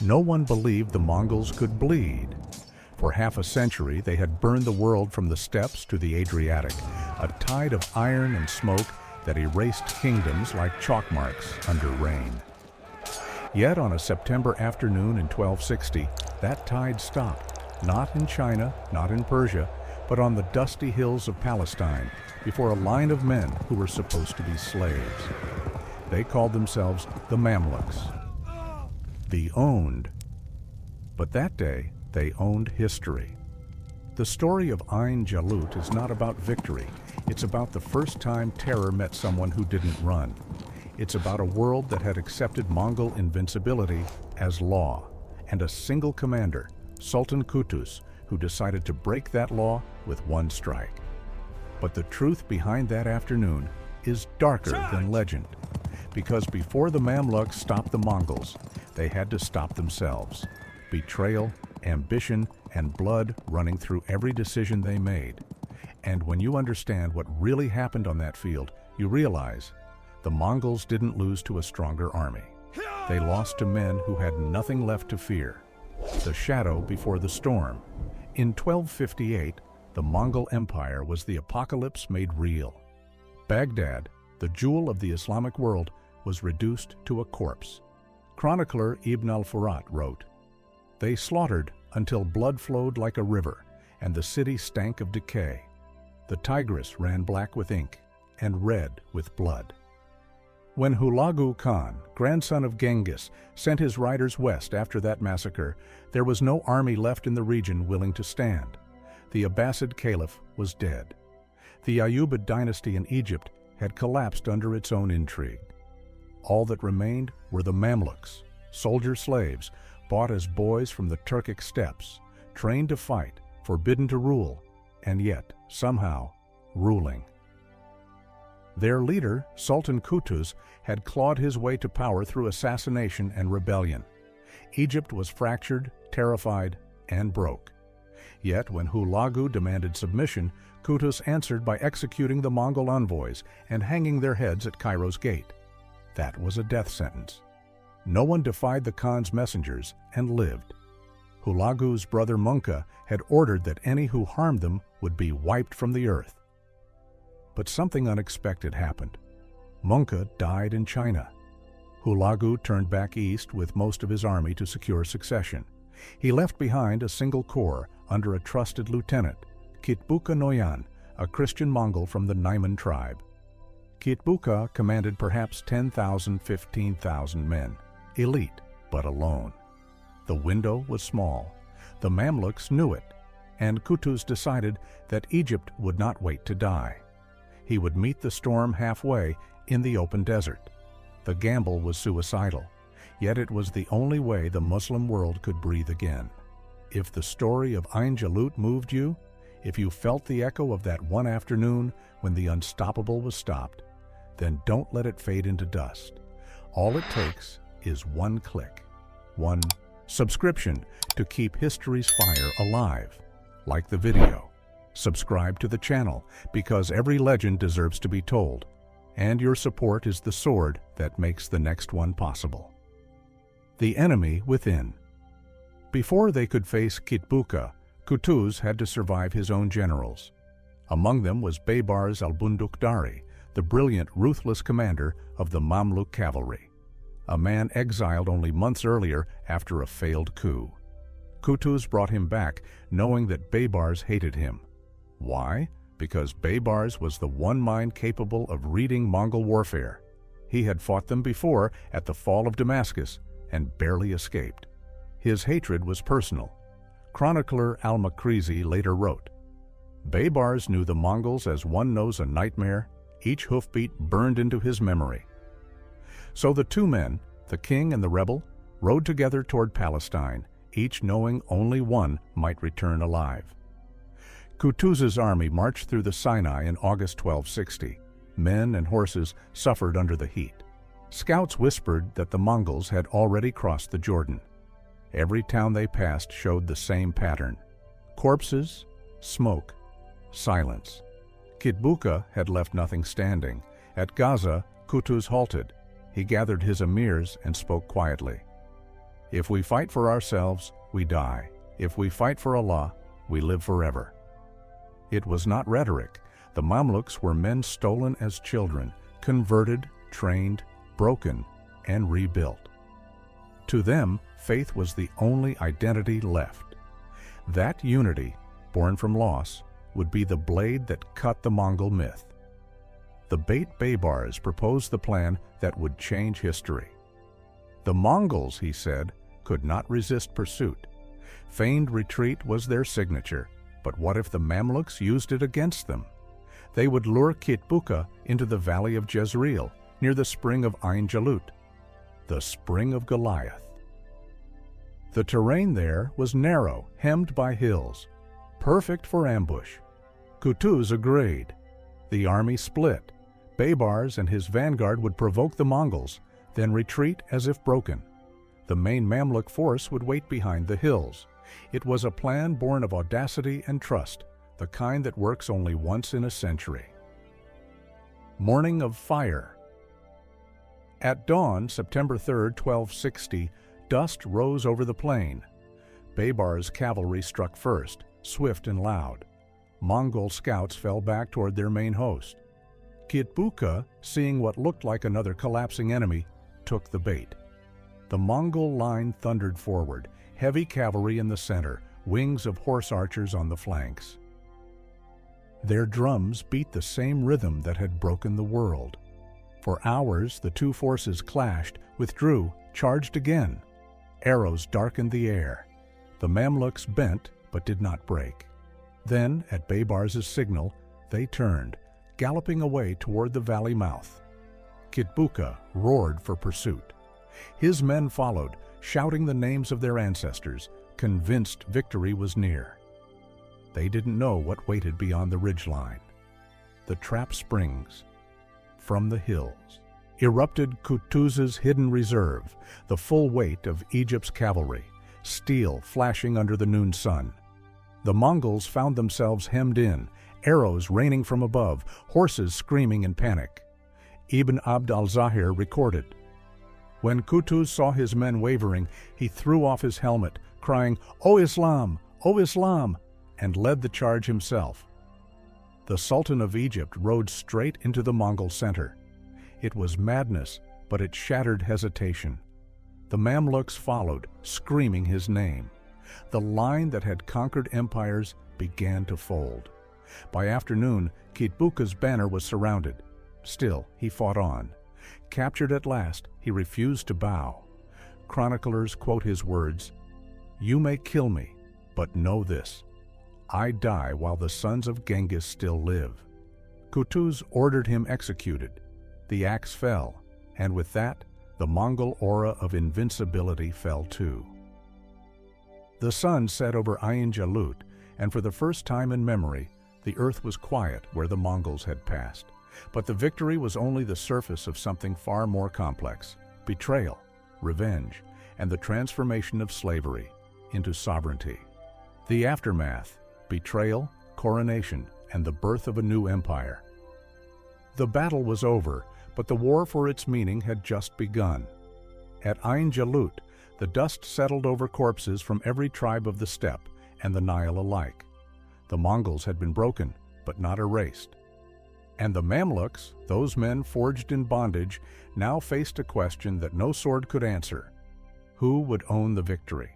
no one believed the Mongols could bleed. For half a century, they had burned the world from the steppes to the Adriatic, a tide of iron and smoke that erased kingdoms like chalk marks under rain. Yet on a September afternoon in 1260, that tide stopped, not in China, not in Persia, but on the dusty hills of Palestine, before a line of men who were supposed to be slaves. They called themselves the Mamluks, the owned. But that day, they owned history. The story of Ain Jalut is not about victory. It's about the first time terror met someone who didn't run. It's about a world that had accepted Mongol invincibility as law, and a single commander, Sultan Qutuz, who decided to break that law with one strike. But the truth behind that afternoon is darker than legend, because before the Mamluks stopped the Mongols, they had to stop themselves. Betrayal, ambition, and blood running through every decision they made. And when you understand what really happened on that field, you realize the Mongols didn't lose to a stronger army. They lost to men who had nothing left to fear. The shadow before the storm. In 1258, the Mongol Empire was the apocalypse made real. Baghdad, the jewel of the Islamic world, was reduced to a corpse. Chronicler Ibn al-Furat wrote, "They slaughtered until blood flowed like a river, and the city stank of decay. The Tigris ran black with ink and red with blood." When Hulagu Khan, grandson of Genghis, sent his riders west after that massacre, there was no army left in the region willing to stand. The Abbasid Caliph was dead. The Ayyubid dynasty in Egypt had collapsed under its own intrigue. All that remained were the Mamluks, soldier slaves, bought as boys from the Turkic steppes, trained to fight, forbidden to rule, and yet, somehow, ruling. Their leader, Sultan Qutuz, had clawed his way to power through assassination and rebellion. Egypt was fractured, terrified, and broke. Yet when Hulagu demanded submission, Qutuz answered by executing the Mongol envoys and hanging their heads at Cairo's gate. That was a death sentence. No one defied the Khan's messengers and lived. Hulagu's brother Munka had ordered that any who harmed them would be wiped from the earth. But something unexpected happened. Munka died in China. Hulagu turned back east with most of his army to secure succession. He left behind a single corps under a trusted lieutenant, Kitbuka Noyan, a Christian Mongol from the Naiman tribe. Kitbuka commanded perhaps 10,000, 15,000 men, elite but alone. The window was small. The Mamluks knew it, and Qutuz decided that Egypt would not wait to die. He would meet the storm halfway in the open desert. The gamble was suicidal, yet it was the only way the Muslim world could breathe again. If the story of Ain Jalut moved you, if you felt the echo of that one afternoon when the unstoppable was stopped, then don't let it fade into dust. All it takes is one click, one subscription to keep history's fire alive. Like the video. Subscribe to the channel, because every legend deserves to be told, and your support is the sword that makes the next one possible. The enemy within. Before they could face Kitbuka, Qutuz had to survive his own generals. Among them was Baybars al-Bundukdari, the brilliant, ruthless commander of the Mamluk cavalry, a man exiled only months earlier after a failed coup. Qutuz brought him back, knowing that Baybars hated him. Why? Because Baybars was the one mind capable of reading Mongol warfare. He had fought them before at the fall of Damascus and barely escaped. His hatred was personal. Chronicler al-Makrizi later wrote, "Baybars knew the Mongols as one knows a nightmare, each hoofbeat burned into his memory." So the two men, the king and the rebel, rode together toward Palestine, each knowing only one might return alive. Qutuz's army marched through the Sinai in August 1260. Men and horses suffered under the heat. Scouts whispered that the Mongols had already crossed the Jordan. Every town they passed showed the same pattern: corpses, smoke, silence. Kitbuka had left nothing standing. At Gaza, Qutuz halted. He gathered his emirs and spoke quietly. If we fight for ourselves, we die. If we fight for Allah, we live forever. It was not rhetoric. The Mamluks were men stolen as children, converted, trained, broken, and rebuilt. To them, faith was the only identity left. That unity, born from loss, would be the blade that cut the Mongol myth. The Beit Baybars proposed the plan that would change history. The Mongols, he said, could not resist pursuit. Feigned retreat was their signature, but what if the Mamluks used it against them? They would lure Kitbuka into the valley of Jezreel, near the spring of Ain Jalut, the spring of Goliath. The terrain there was narrow, hemmed by hills, perfect for ambush. Kutuz agreed. The army split. Baybars and his vanguard would provoke the Mongols, then retreat as if broken. The main Mamluk force would wait behind the hills. It was a plan born of audacity and trust, the kind that works only once in a century. Morning of Fire. At dawn, September 3, 1260, dust rose over the plain. Baybar's cavalry struck first, swift and loud. Mongol scouts fell back toward their main host. Kitbuka, seeing what looked like another collapsing enemy, took the bait. The Mongol line thundered forward, heavy cavalry in the center, wings of horse archers on the flanks. Their drums beat the same rhythm that had broken the world. For hours, the two forces clashed, withdrew, charged again. Arrows darkened the air. The Mamluks bent, but did not break. Then, at Baybar's signal, they turned, galloping away toward the valley mouth. Kitbuka roared for pursuit. His men followed, shouting the names of their ancestors, convinced victory was near. They didn't know what waited beyond the ridgeline. The trap springs. From the hills erupted Kutuz's hidden reserve, the full weight of Egypt's cavalry, steel flashing under the noon sun. The Mongols found themselves hemmed in, arrows raining from above, horses screaming in panic. Ibn Abd al-Zahir recorded, "When Kutuz saw his men wavering, he threw off his helmet, crying, 'O Islam! O Islam!' and led the charge himself. The Sultan of Egypt rode straight into the Mongol center. It was madness, but it shattered hesitation. The Mamluks followed, screaming his name. The line that had conquered empires began to fold. By afternoon, Kitbuka's banner was surrounded. Still, he fought on. Captured at last, he refused to bow. Chroniclers quote his words, "You may kill me, but know this. I die while the sons of Genghis still live." Kutuz ordered him executed. The axe fell, and with that, the Mongol aura of invincibility fell too. The sun set over Ain Jalut, and for the first time in memory, the earth was quiet where the Mongols had passed. But the victory was only the surface of something far more complex: betrayal, revenge, and the transformation of slavery into sovereignty. The aftermath: betrayal, coronation, and the birth of a new empire. The battle was over, but the war for its meaning had just begun. At Ain Jalut, the dust settled over corpses from every tribe of the steppe and the Nile alike. The Mongols had been broken, but not erased. And the Mamluks, those men forged in bondage, now faced a question that no sword could answer: who would own the victory?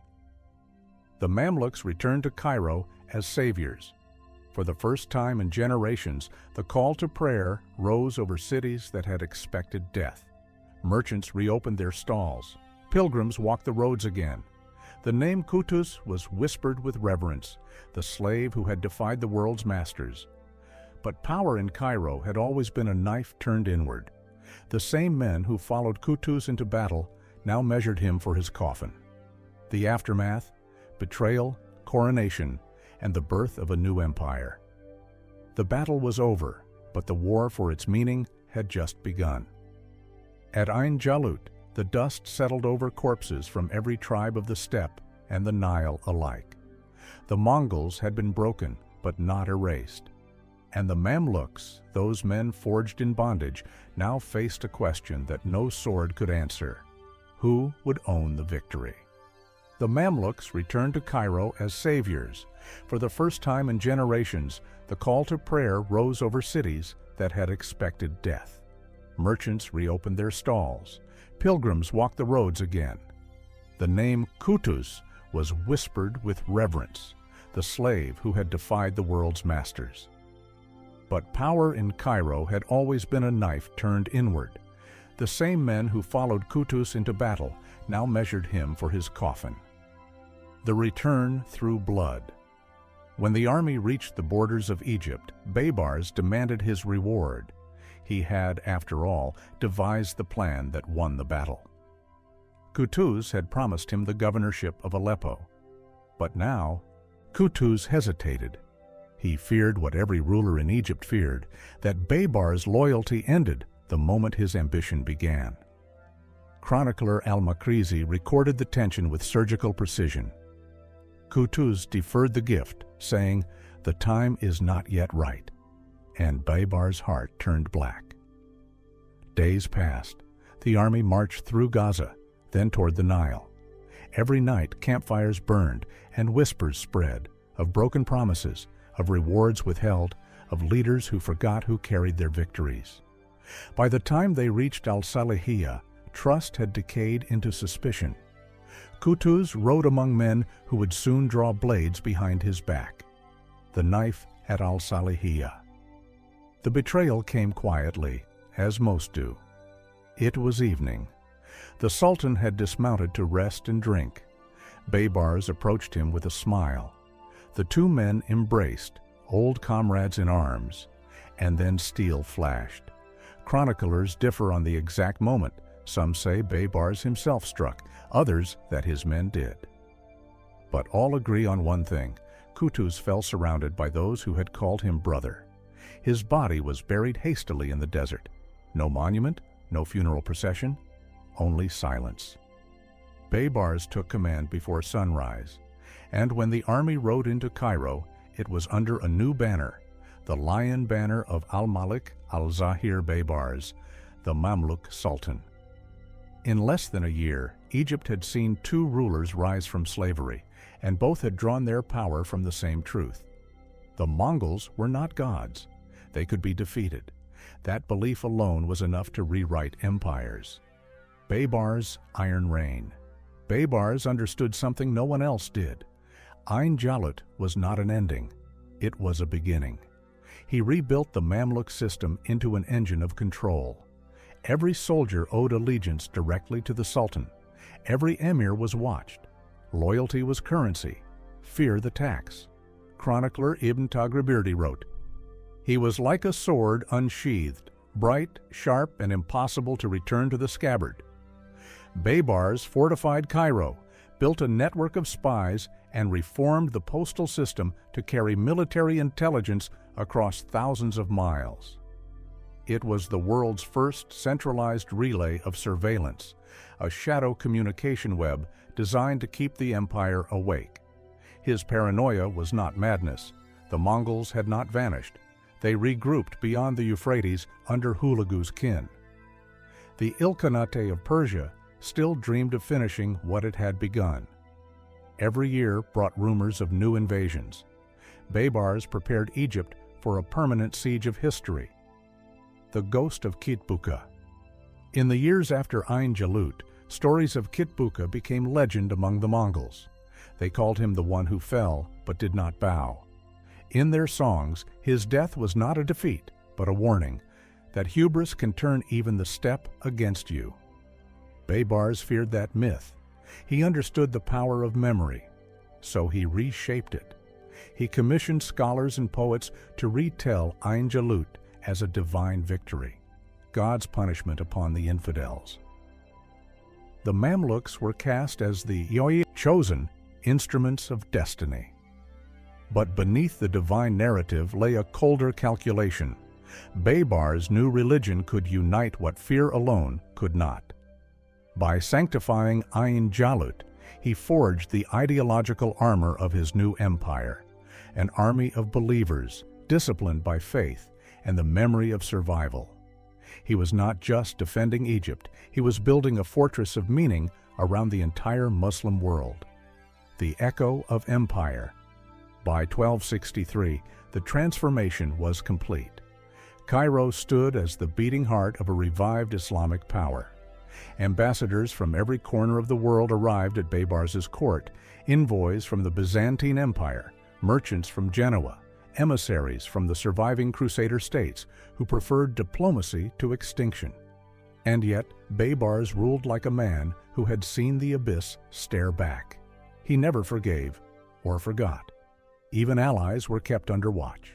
The Mamluks returned to Cairo as saviors. For the first time in generations, the call to prayer rose over cities that had expected death. Merchants reopened their stalls. Pilgrims walked the roads again. The name Kutuz was whispered with reverence, the slave who had defied the world's masters. But power in Cairo had always been a knife turned inward. The same men who followed Kutuz into battle now measured him for his coffin. The aftermath: betrayal, coronation, and the birth of a new empire. The battle was over, but the war for its meaning had just begun. At Ain Jalut, the dust settled over corpses from every tribe of the steppe and the Nile alike. The Mongols had been broken, but not erased. And the Mamluks, those men forged in bondage, now faced a question that no sword could answer: who would own the victory? The Mamluks returned to Cairo as saviors. For the first time in generations, the call to prayer rose over cities that had expected death. Merchants reopened their stalls. Pilgrims walked the roads again. The name Qutuz was whispered with reverence, the slave who had defied the world's masters. But power in Cairo had always been a knife turned inward. The same men who followed Qutuz into battle now measured him for his coffin. The return through blood. When the army reached the borders of Egypt, Baybars demanded his reward. He had, after all, devised the plan that won the battle. Qutuz had promised him the governorship of Aleppo. But now, Qutuz hesitated. He feared what every ruler in Egypt feared, that Baybar's loyalty ended the moment his ambition began. Chronicler al-Makrizi recorded the tension with surgical precision. Qutuz deferred the gift, saying, "The time is not yet right," and Baybar's heart turned black. Days passed. The army marched through Gaza, then toward the Nile. Every night campfires burned and whispers spread of broken promises, of rewards withheld, of leaders who forgot who carried their victories. By the time they reached al-Salihiyah, trust had decayed into suspicion. Qutuz rode among men who would soon draw blades behind his back. The knife at al-Salihiyah. The betrayal came quietly, as most do. It was evening. The Sultan had dismounted to rest and drink. Baybars approached him with a smile. The two men embraced, old comrades in arms, and then steel flashed. Chroniclers differ on the exact moment. Some say Baybars himself struck, others that his men did. But all agree on one thing: Qutuz fell surrounded by those who had called him brother. His body was buried hastily in the desert. No monument, no funeral procession, only silence. Baybars took command before sunrise, and when the army rode into Cairo, it was under a new banner, the lion banner of al-Malik al-Zahir Baybars, the Mamluk Sultan. In less than a year, Egypt had seen two rulers rise from slavery, and both had drawn their power from the same truth. The Mongols were not gods. They could be defeated. That belief alone was enough to rewrite empires. Baybar's iron reign. Baybars understood something no one else did. Ain Jalut was not an ending. It was a beginning. He rebuilt the Mamluk system into an engine of control. Every soldier owed allegiance directly to the Sultan. Every emir was watched. Loyalty was currency, fear the tax. Chronicler Ibn Taghribirdi wrote, "He was like a sword unsheathed, bright, sharp, and impossible to return to the scabbard." Baybars fortified Cairo, built a network of spies, and reformed the postal system to carry military intelligence across thousands of miles. It was the world's first centralized relay of surveillance, a shadow communication web designed to keep the empire awake. His paranoia was not madness. The Mongols had not vanished. They regrouped beyond the Euphrates under Hulagu's kin. The Ilkhanate of Persia still dreamed of finishing what it had begun. Every year brought rumors of new invasions. Baybars prepared Egypt for a permanent siege of history. The ghost of Kitbuka. In the years after Ain Jalut, stories of Kitbuka became legend among the Mongols. They called him the one who fell but did not bow. In their songs, his death was not a defeat, but a warning that hubris can turn even the steppe against you. Baybars feared that myth. He understood the power of memory, so he reshaped it. He commissioned scholars and poets to retell Ain Jalut as a divine victory, God's punishment upon the infidels. The Mamluks were cast as the chosen instruments of destiny. But beneath the divine narrative lay a colder calculation. Baybar's new religion could unite what fear alone could not. By sanctifying Ain Jalut, he forged the ideological armor of his new empire, an army of believers, disciplined by faith and the memory of survival. He was not just defending Egypt, he was building a fortress of meaning around the entire Muslim world. the echo of empire. By 1263, the transformation was complete. Cairo stood as the beating heart of a revived Islamic power. Ambassadors from every corner of the world arrived at Baybars's court, envoys from the Byzantine Empire, merchants from Genoa, emissaries from the surviving Crusader states who preferred diplomacy to extinction. And yet, Baybars ruled like a man who had seen the abyss stare back. He never forgave or forgot. Even allies were kept under watch.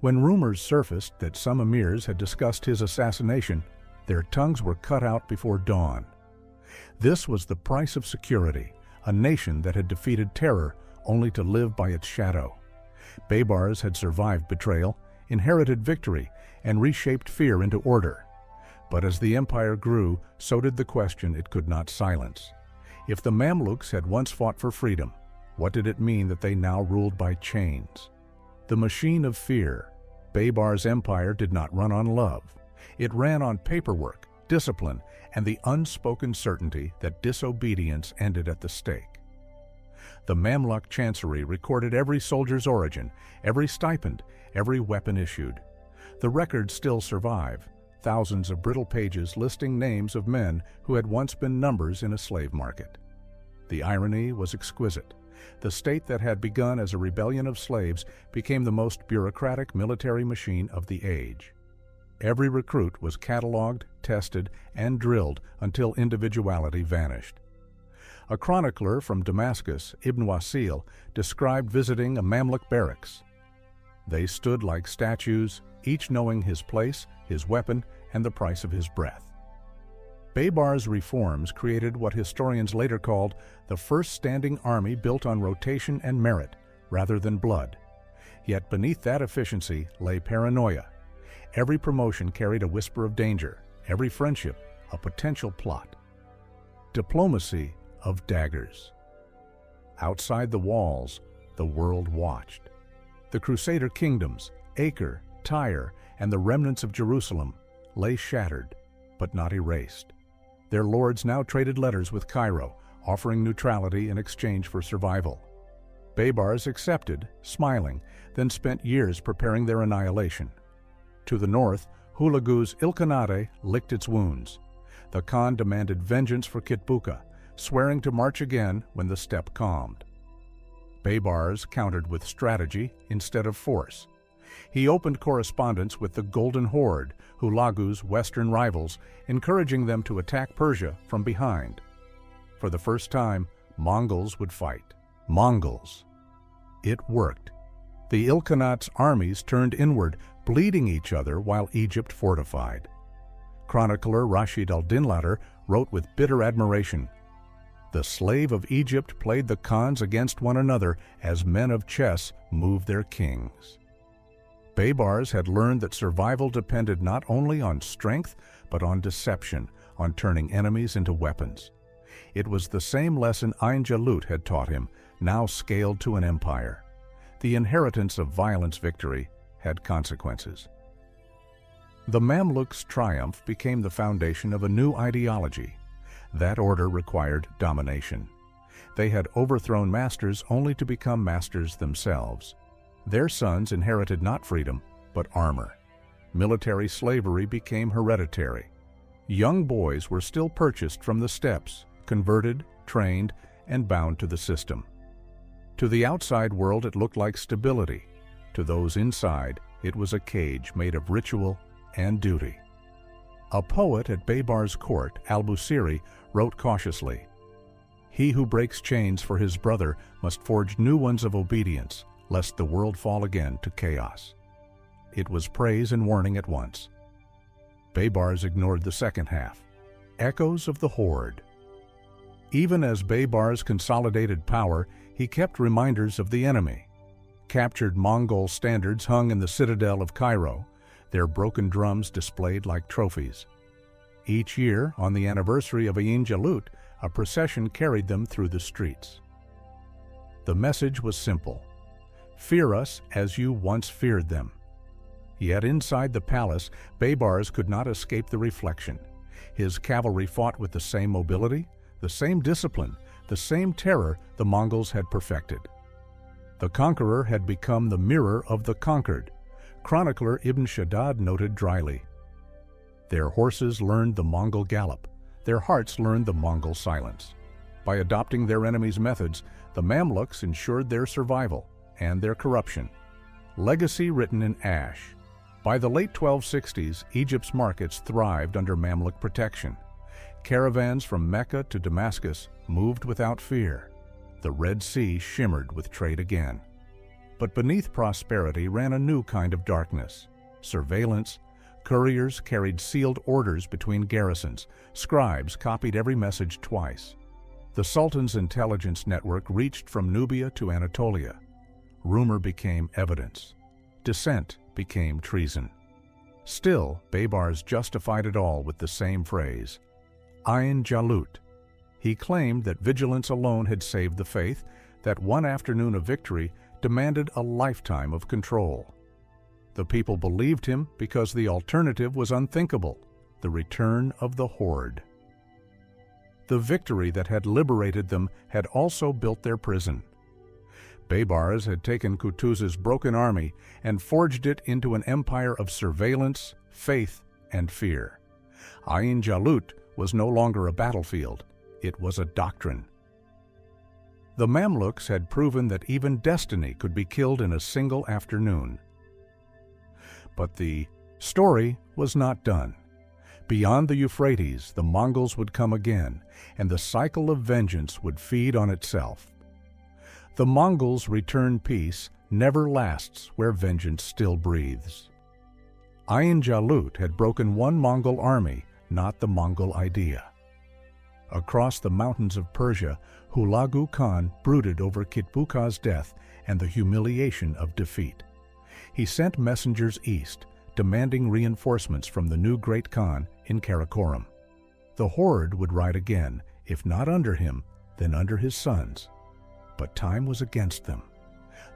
When rumors surfaced that some emirs had discussed his assassination, their tongues were cut out before dawn. This was the price of security, a nation that had defeated terror only to live by its shadow. Baybars had survived betrayal, inherited victory, and reshaped fear into order. But as the empire grew, so did the question it could not silence. If the Mamluks had once fought for freedom, what did it mean that they now ruled by chains? The machine of fear, Baybar's empire did not run on love. It ran on paperwork, discipline, and the unspoken certainty that disobedience ended at the stake. The Mamluk Chancery recorded every soldier's origin, every stipend, every weapon issued. The records still survive, thousands of brittle pages listing names of men who had once been numbers in a slave market. The irony was exquisite. The state that had begun as a rebellion of slaves became the most bureaucratic military machine of the age. Every recruit was catalogued, tested, and drilled until individuality vanished. A chronicler from Damascus, Ibn Wasil, described visiting a Mamluk barracks. They stood like statues, each knowing his place, his weapon, and the price of his breath. Baybar's reforms created what historians later called the first standing army built on rotation and merit, rather than blood. Yet beneath that efficiency lay paranoia. Every promotion carried a whisper of danger, every friendship a potential plot. Diplomacy of daggers. Outside the walls, the world watched. The Crusader kingdoms, Acre, Tyre, and the remnants of Jerusalem lay shattered, but not erased. Their lords now traded letters with Cairo, offering neutrality in exchange for survival. Baybars accepted, smiling, then spent years preparing their annihilation. To the north, Hulagu's Ilkhanate licked its wounds. The Khan demanded vengeance for Kitbuka, swearing to march again when the steppe calmed. Baybars countered with strategy instead of force. He opened correspondence with the Golden Horde, Hulagu's western rivals, encouraging them to attack Persia from behind. For the first time, Mongols would fight. Mongols. It worked. The Ilkhanate's armies turned inward, bleeding each other while Egypt fortified. Chronicler Rashid al-Dinladar wrote with bitter admiration, "The slave of Egypt played the Khans against one another as men of chess moved their kings." Baybars had learned that survival depended not only on strength, but on deception, on turning enemies into weapons. It was the same lesson Ain Jalut had taught him, now scaled to an empire. The inheritance of violence victory had consequences. The Mamluks' triumph became the foundation of a new ideology. That order required domination. They had overthrown masters only to become masters themselves. Their sons inherited not freedom, but armor. Military slavery became hereditary. Young boys were still purchased from the steppes, converted, trained, and bound to the system. To the outside world it looked like stability. To those inside, it was a cage made of ritual and duty. A poet at Baybar's court, al-Busiri, wrote cautiously, "He who breaks chains for his brother must forge new ones of obedience, lest the world fall again to chaos." It was praise and warning at once. Baybars ignored the second half. Echoes of the Horde. Even as Baybars consolidated power, he kept reminders of the enemy. Captured Mongol standards hung in the citadel of Cairo, their broken drums displayed like trophies. Each year, on the anniversary of Ain Jalut, a procession carried them through the streets. The message was simple: fear us as you once feared them. Yet inside the palace, Baybars could not escape the reflection. His cavalry fought with the same mobility, the same discipline, the same terror the Mongols had perfected. The conqueror had become the mirror of the conquered. Chronicler Ibn Shaddad noted dryly, "Their horses learned the Mongol gallop. Their hearts learned the Mongol silence. By adopting their enemy's methods, the Mamluks ensured their survival and their corruption." Legacy written in ash. By the late 1260s, Egypt's markets thrived under Mamluk protection. Caravans from Mecca to Damascus moved without fear. The Red Sea shimmered with trade again. But beneath prosperity ran a new kind of darkness: surveillance. Couriers carried sealed orders between garrisons. Scribes copied every message twice. The Sultan's intelligence network reached from Nubia to Anatolia. Rumor became evidence. Dissent became treason. Still, Baybars justified it all with the same phrase, Ain Jalut. He claimed that vigilance alone had saved the faith, that one afternoon of victory demanded a lifetime of control. The people believed him because the alternative was unthinkable: the return of the Horde. The victory that had liberated them had also built their prison. Baybars had taken Kutuz's broken army and forged it into an empire of surveillance, faith, and fear. Ain Jalut was no longer a battlefield. It was a doctrine. The Mamluks had proven that even destiny could be killed in a single afternoon. But the story was not done. Beyond the Euphrates, the Mongols would come again, and the cycle of vengeance would feed on itself. The Mongols' return peace never lasts where vengeance still breathes. Ain Jalut had broken one Mongol army, not the Mongol idea. Across the mountains of Persia, Hulagu Khan brooded over Kitbuka's death and the humiliation of defeat. He sent messengers east, demanding reinforcements from the new Great Khan in Karakoram. The Horde would ride again, if not under him, then under his sons. But time was against them.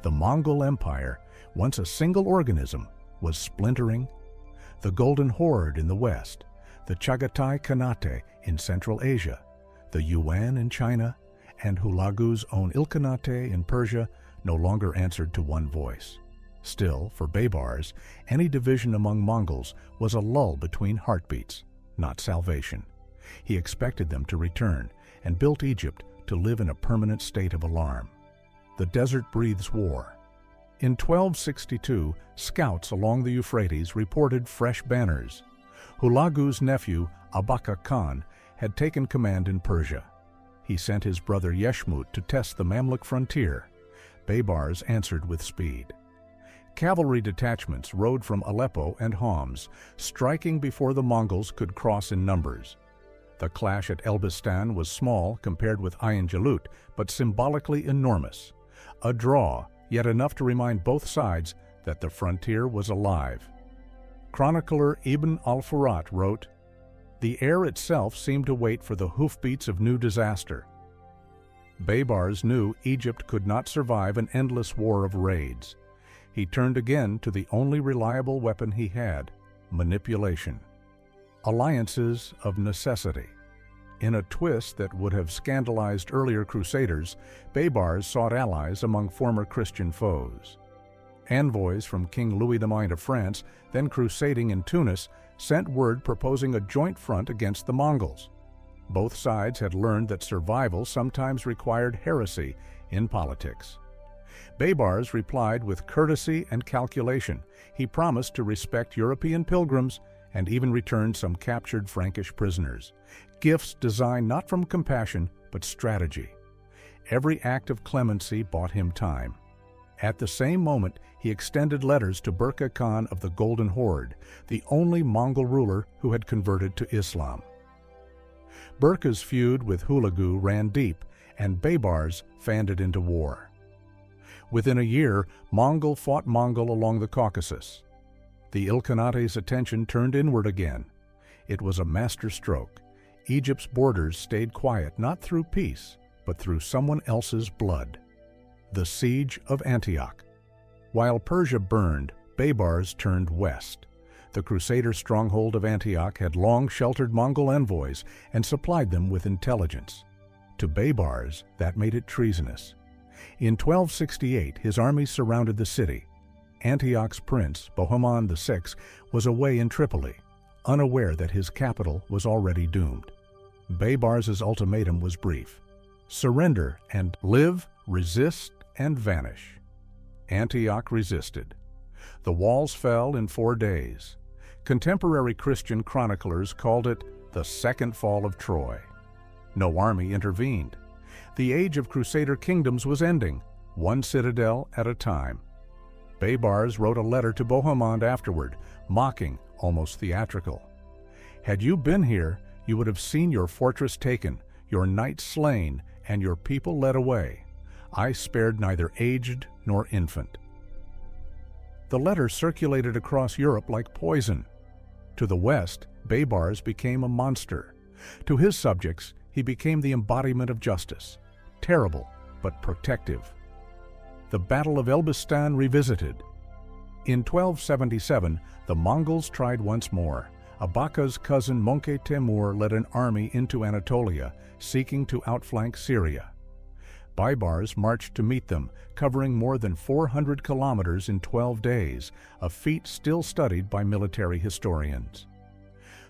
The Mongol Empire, once a single organism, was splintering. The Golden Horde in the west, the Chagatai Khanate in Central Asia, the Yuan in China, and Hulagu's own Ilkhanate in Persia no longer answered to one voice. Still, for Baybars, any division among Mongols was a lull between heartbeats, not salvation. He expected them to return and built Egypt to live in a permanent state of alarm. The desert breathes war. In 1262, scouts along the Euphrates reported fresh banners. Hulagu's nephew, Abaka Khan, had taken command in Persia. He sent his brother Yeshmut to test the Mamluk frontier. Baybars answered with speed. Cavalry detachments rode from Aleppo and Homs, striking before the Mongols could cross in numbers. The clash at Elbistan was small compared with Ain Jalut, but symbolically enormous. A draw, yet enough to remind both sides that the frontier was alive. Chronicler Ibn al-Furat wrote, "The air itself seemed to wait for the hoofbeats of new disaster." Baybars knew Egypt could not survive an endless war of raids. He turned again to the only reliable weapon he had: manipulation. Alliances of necessity. In a twist that would have scandalized earlier crusaders, Baybars sought allies among former Christian foes. Envoys from King Louis IX of France, then crusading in Tunis, sent word proposing a joint front against the Mongols. Both sides had learned that survival sometimes required heresy in politics. Baybars replied with courtesy and calculation. He promised to respect European pilgrims and even returned some captured Frankish prisoners. Gifts designed not from compassion, but strategy. Every act of clemency bought him time. At the same moment, he extended letters to Burqa Khan of the Golden Horde, the only Mongol ruler who had converted to Islam. Burqa's feud with Hulagu ran deep, and Baybars fanned it into war. Within a year, Mongol fought Mongol along the Caucasus. The Ilkhanate's attention turned inward again. It was a master stroke. Egypt's borders stayed quiet not through peace, but through someone else's blood. The Siege of Antioch. While Persia burned, Baybars turned west. The Crusader stronghold of Antioch had long sheltered Mongol envoys and supplied them with intelligence. To Baybars, that made it treasonous. In 1268, his armies surrounded the city. Antioch's prince, Bohemond VI, was away in Tripoli, unaware that his capital was already doomed. Baybars' ultimatum was brief: surrender and live, resist, and vanish. Antioch resisted. The walls fell in 4 days. Contemporary Christian chroniclers called it the Second Fall of Troy. No army intervened. The age of Crusader kingdoms was ending, one citadel at a time. Baybars wrote a letter to Bohemond afterward, mocking, almost theatrical. "Had you been here, you would have seen your fortress taken, your knights slain, and your people led away. I spared neither aged nor infant." The letter circulated across Europe like poison. To the west, Baybars became a monster. To his subjects, he became the embodiment of justice, terrible but protective. The Battle of Elbistan revisited. In 1277, the Mongols tried once more. Abaka's cousin Mongol Timur led an army into Anatolia, seeking to outflank Syria. Baybars marched to meet them, covering more than 400 kilometers in 12 days, a feat still studied by military historians.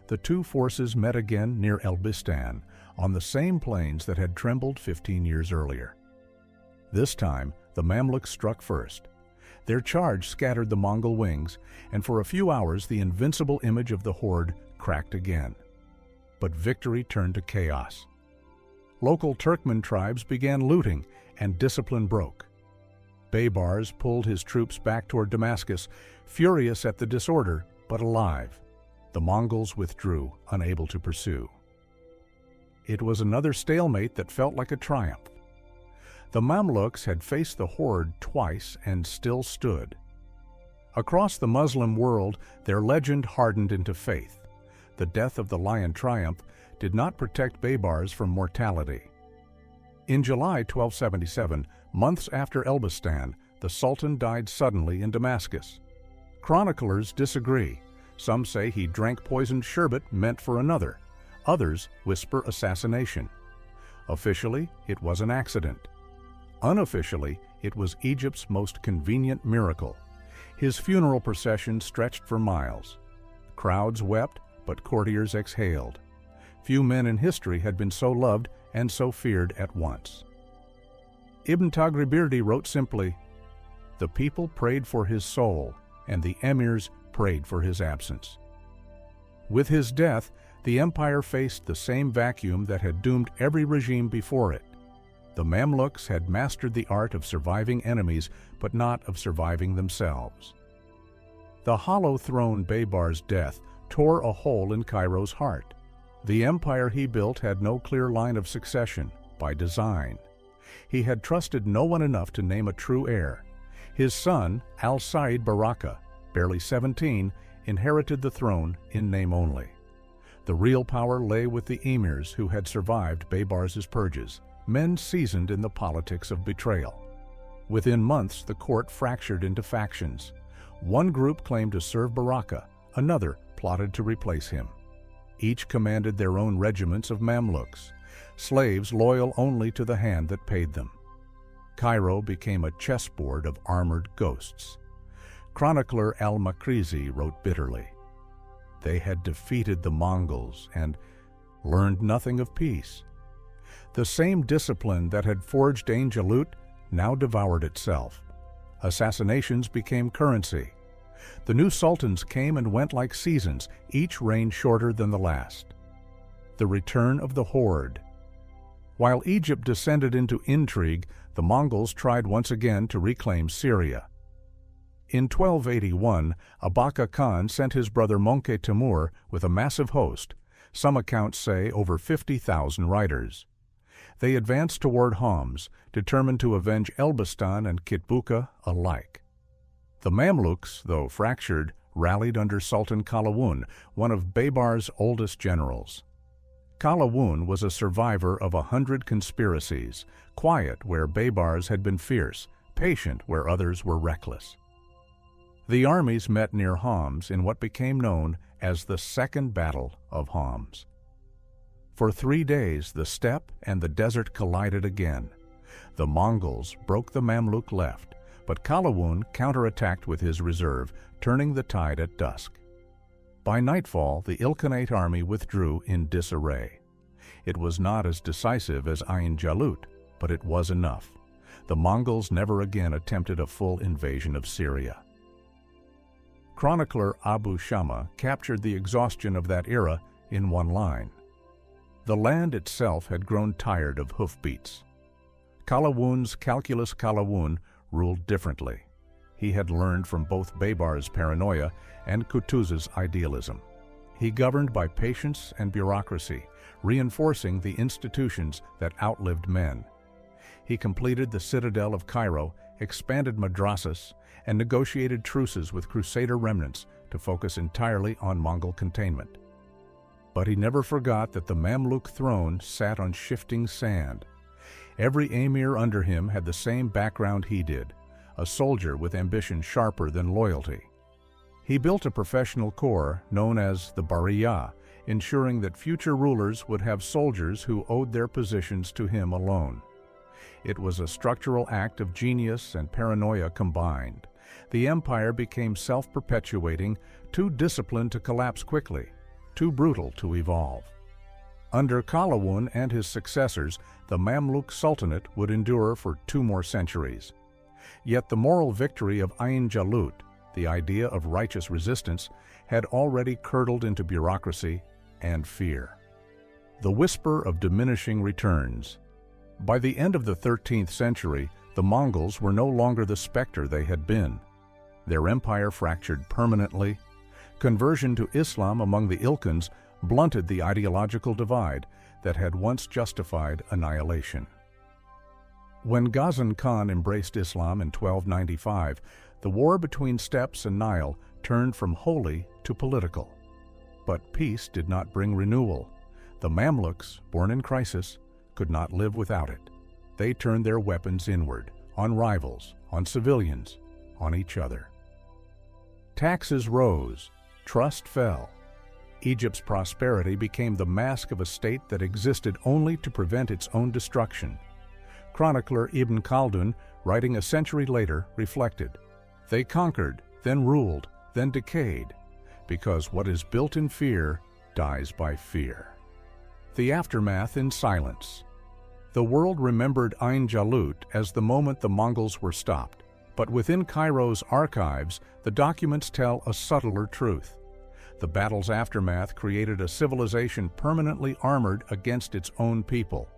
The two forces met again near Elbistan, on the same plains that had trembled 15 years earlier. This time, the Mamluks struck first. Their charge scattered the Mongol wings, and for a few hours the invincible image of the horde cracked again. But victory turned to chaos. Local Turkmen tribes began looting, and discipline broke. Baybars pulled his troops back toward Damascus, furious at the disorder, but alive. The Mongols withdrew, unable to pursue. It was another stalemate that felt like a triumph. The Mamluks had faced the horde twice and still stood. Across the Muslim world, their legend hardened into faith. The death of the lion triumph did not protect Baybars from mortality. In July 1277, months after Elbistan, the Sultan died suddenly in Damascus. Chroniclers disagree. Some say he drank poisoned sherbet meant for another. Others whisper assassination. Officially, it was an accident. Unofficially, it was Egypt's most convenient miracle. His funeral procession stretched for miles. Crowds wept, but courtiers exhaled. Few men in history had been so loved and so feared at once. Ibn Tagribirdi wrote simply, "The people prayed for his soul, and the emirs prayed for his absence." With his death, the empire faced the same vacuum that had doomed every regime before it. The Mamluks had mastered the art of surviving enemies, but not of surviving themselves. The hollow throne Baybars' death tore a hole in Cairo's heart. The empire he built had no clear line of succession, by design. He had trusted no one enough to name a true heir. His son, Al-Said Baraka, barely 17, inherited the throne in name only. The real power lay with the emirs who had survived Baybars' purges, men seasoned in the politics of betrayal. Within months, the court fractured into factions. One group claimed to serve Baraka, another plotted to replace him. Each commanded their own regiments of Mamluks, slaves loyal only to the hand that paid them. Cairo became a chessboard of armored ghosts. Chronicler al-Makrizi wrote bitterly, "They had defeated the Mongols and learned nothing of peace." The same discipline that had forged Ain Jalut now devoured itself. Assassinations became currency. The new sultans came and went like seasons, each reign shorter than the last. The return of the horde. While Egypt descended into intrigue, the Mongols tried once again to reclaim Syria. In 1281, Abaka Khan sent his brother Mongol Timur with a massive host, some accounts say over 50,000 riders. They advanced toward Homs, determined to avenge Elbistan and Kitbuka alike. The Mamluks, though fractured, rallied under Sultan Qalawun, one of Baybars' oldest generals. Qalawun was a survivor of 100 conspiracies, quiet where Baybars had been fierce, patient where others were reckless. The armies met near Homs in what became known as the Second Battle of Homs. For 3 days, the steppe and the desert collided again. The Mongols broke the Mamluk left, but Kalawun counterattacked with his reserve, turning the tide at dusk. By nightfall, the Ilkhanate army withdrew in disarray. It was not as decisive as Ain Jalut, but it was enough. The Mongols never again attempted a full invasion of Syria. Chronicler Abu Shama captured the exhaustion of that era in one line. The land itself had grown tired of hoofbeats. Kalawun's Calculus Kalawun ruled differently. He had learned from both Baybar's paranoia and Kutuz's idealism. He governed by patience and bureaucracy, reinforcing the institutions that outlived men. He completed the citadel of Cairo, expanded madrasas, and negotiated truces with Crusader remnants to focus entirely on Mongol containment. But he never forgot that the Mamluk throne sat on shifting sand. Every emir under him had the same background he did, a soldier with ambition sharper than loyalty. He built a professional corps known as the Bariya, ensuring that future rulers would have soldiers who owed their positions to him alone. It was a structural act of genius and paranoia combined. The empire became self-perpetuating, too disciplined to collapse quickly, too brutal to evolve. Under Kalawun and his successors, the Mamluk Sultanate would endure for 2 more centuries. Yet the moral victory of Ain Jalut, the idea of righteous resistance, had already curdled into bureaucracy and fear. The whisper of diminishing returns. By the end of the 13th century, the Mongols were no longer the specter they had been. Their empire fractured permanently. Conversion to Islam among the Ilkhans blunted the ideological divide that had once justified annihilation. When Ghazan Khan embraced Islam in 1295, the war between steppes and Nile turned from holy to political. But peace did not bring renewal. The Mamluks, born in crisis, could not live without it. They turned their weapons inward, on rivals, on civilians, on each other. Taxes rose, trust fell. Egypt's prosperity became the mask of a state that existed only to prevent its own destruction. Chronicler Ibn Khaldun, writing a century later, reflected, "They conquered, then ruled, then decayed, because what is built in fear dies by fear." The aftermath in silence. The world remembered Ain Jalut as the moment the Mongols were stopped, but within Cairo's archives, the documents tell a subtler truth. The battle's aftermath created a civilization permanently armored against its own people.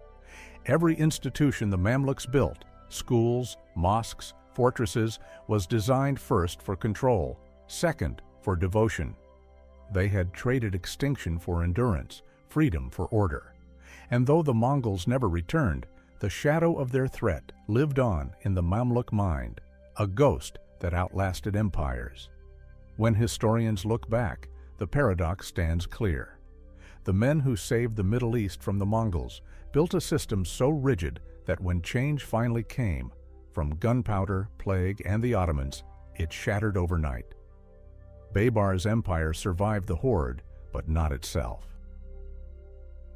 Every institution the Mamluks built, schools, mosques, fortresses, was designed first for control, second for devotion. They had traded extinction for endurance, freedom for order. And though the Mongols never returned, the shadow of their threat lived on in the Mamluk mind, a ghost that outlasted empires. When historians look back, the paradox stands clear. The men who saved the Middle East from the Mongols built a system so rigid that when change finally came, from gunpowder, plague, and the Ottomans, it shattered overnight. Baybar's empire survived the Horde, but not itself.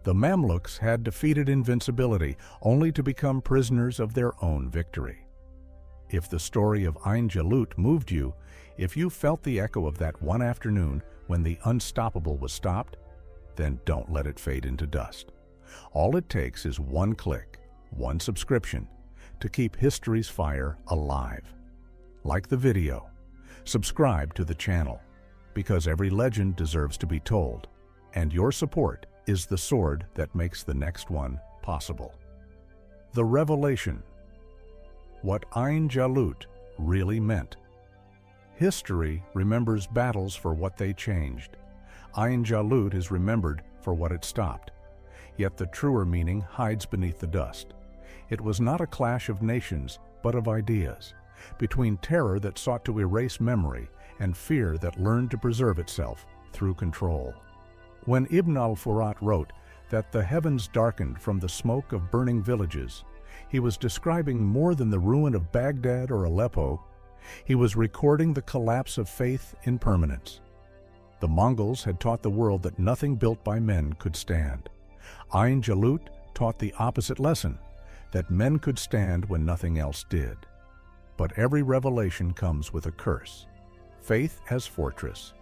The Mamluks had defeated invincibility, only to become prisoners of their own victory. If the story of Ain Jalut moved you, if you felt the echo of that one afternoon when the unstoppable was stopped, then don't let it fade into dust. All it takes is one click, one subscription, to keep history's fire alive. Like the video, subscribe to the channel, because every legend deserves to be told, and your support is the sword that makes the next one possible. The revelation. What Ain Jalut really meant. History remembers battles for what they changed. Ain Jalut is remembered for what it stopped. Yet the truer meaning hides beneath the dust. It was not a clash of nations, but of ideas, between terror that sought to erase memory and fear that learned to preserve itself through control. When Ibn al-Furat wrote that the heavens darkened from the smoke of burning villages, he was describing more than the ruin of Baghdad or Aleppo. He was recording the collapse of faith in permanence. The Mongols had taught the world that nothing built by men could stand. Ain Jalut taught the opposite lesson, that men could stand when nothing else did. But every revelation comes with a curse. Faith as fortress.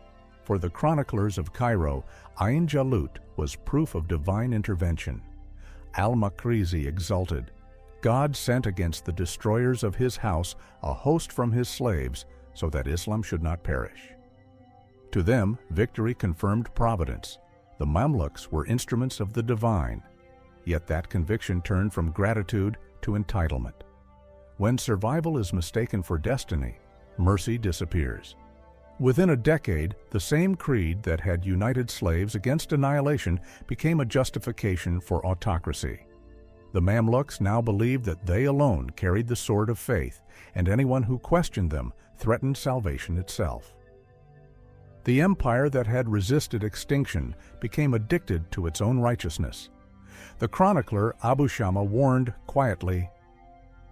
For the chroniclers of Cairo, Ain Jalut was proof of divine intervention. Al-Makrizi exulted, God sent against the destroyers of his house a host from his slaves, so that Islam should not perish. To them, victory confirmed providence. The Mamluks were instruments of the divine. Yet that conviction turned from gratitude to entitlement. When survival is mistaken for destiny, mercy disappears. Within a decade, the same creed that had united slaves against annihilation became a justification for autocracy. The Mamluks now believed that they alone carried the sword of faith, and anyone who questioned them threatened salvation itself. The empire that had resisted extinction became addicted to its own righteousness. The chronicler Abu Shama warned quietly,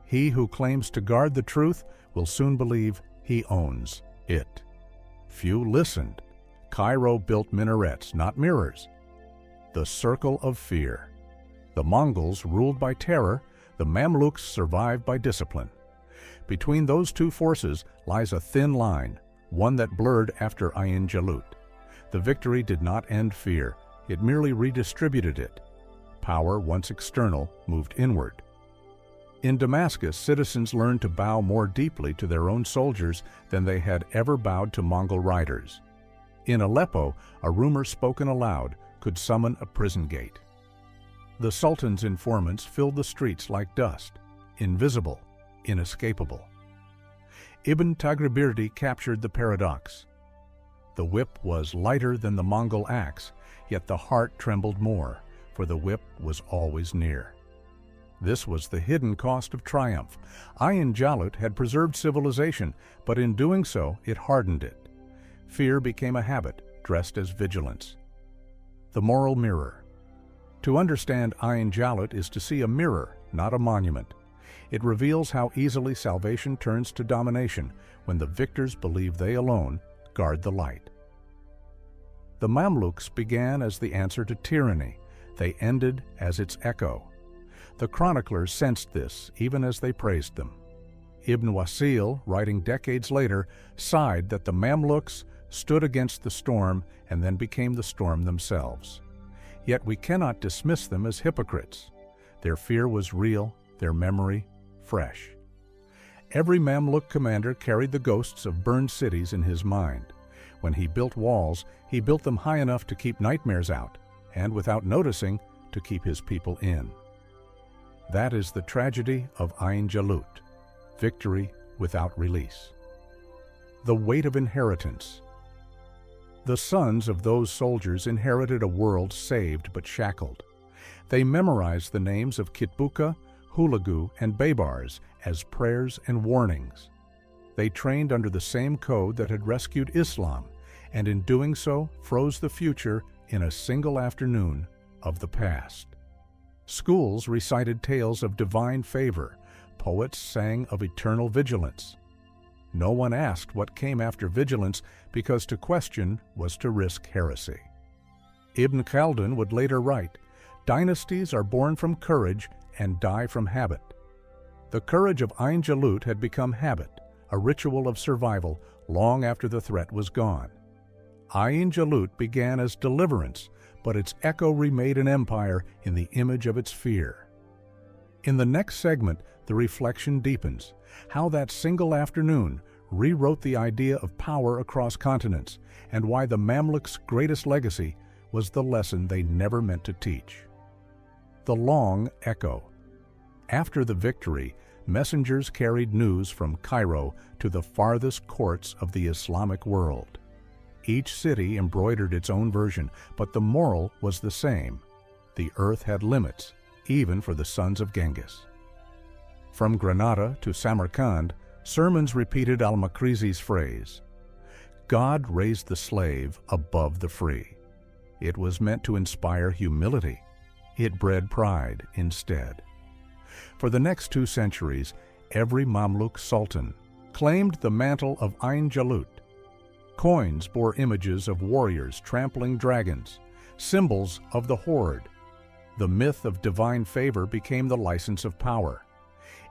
"He who claims to guard the truth will soon believe he owns it." Few listened. Cairo built minarets, not mirrors. The circle of fear. The Mongols ruled by terror, the Mamluks survived by discipline. Between those two forces lies a thin line, one that blurred after Ain Jalut. The victory did not end fear, it merely redistributed it. Power, once external, moved inward. In Damascus, citizens learned to bow more deeply to their own soldiers than they had ever bowed to Mongol riders. In Aleppo, a rumor spoken aloud could summon a prison gate. The Sultan's informants filled the streets like dust, invisible, inescapable. Ibn Tagribirdi captured the paradox. The whip was lighter than the Mongol axe, yet the heart trembled more, for the whip was always near. This was the hidden cost of triumph. Ain Jalut had preserved civilization, but in doing so, it hardened it. Fear became a habit, dressed as vigilance. The moral mirror. To understand Ain Jalut is to see a mirror, not a monument. It reveals how easily salvation turns to domination when the victors believe they alone guard the light. The Mamluks began as the answer to tyranny. They ended as its echo. The chroniclers sensed this, even as they praised them. Ibn Wasil, writing decades later, sighed that the Mamluks stood against the storm and then became the storm themselves. Yet we cannot dismiss them as hypocrites. Their fear was real, their memory fresh. Every Mamluk commander carried the ghosts of burned cities in his mind. When he built walls, he built them high enough to keep nightmares out, and without noticing, to keep his people in. That is the tragedy of Ain Jalut, victory without release. The weight of inheritance. The sons of those soldiers inherited a world saved but shackled. They memorized the names of Kitbuka, Hulagu, and Baybars as prayers and warnings. They trained under the same code that had rescued Islam, and in doing so froze the future in a single afternoon of the past. Schools recited tales of divine favor. Poets sang of eternal vigilance. No one asked what came after vigilance, because to question was to risk heresy. Ibn Khaldun would later write, "Dynasties are born from courage and die from habit." The courage of Ain Jalut had become habit, a ritual of survival long after the threat was gone. Ain Jalut began as deliverance, but its echo remade an empire in the image of its fear. In the next segment, the reflection deepens, how that single afternoon rewrote the idea of power across continents, and why the Mamluks' greatest legacy was the lesson they never meant to teach. The long echo. After the victory, messengers carried news from Cairo to the farthest courts of the Islamic world. Each city embroidered its own version, but the moral was the same. The earth had limits, even for the sons of Genghis. From Granada to Samarkand, sermons repeated al-Makrizi's phrase, "God raised the slave above the free." It was meant to inspire humility. It bred pride instead. For the next 2 centuries, every Mamluk sultan claimed the mantle of Ain Jalut. Coins bore images of warriors trampling dragons, symbols of the Horde. The myth of divine favor became the license of power.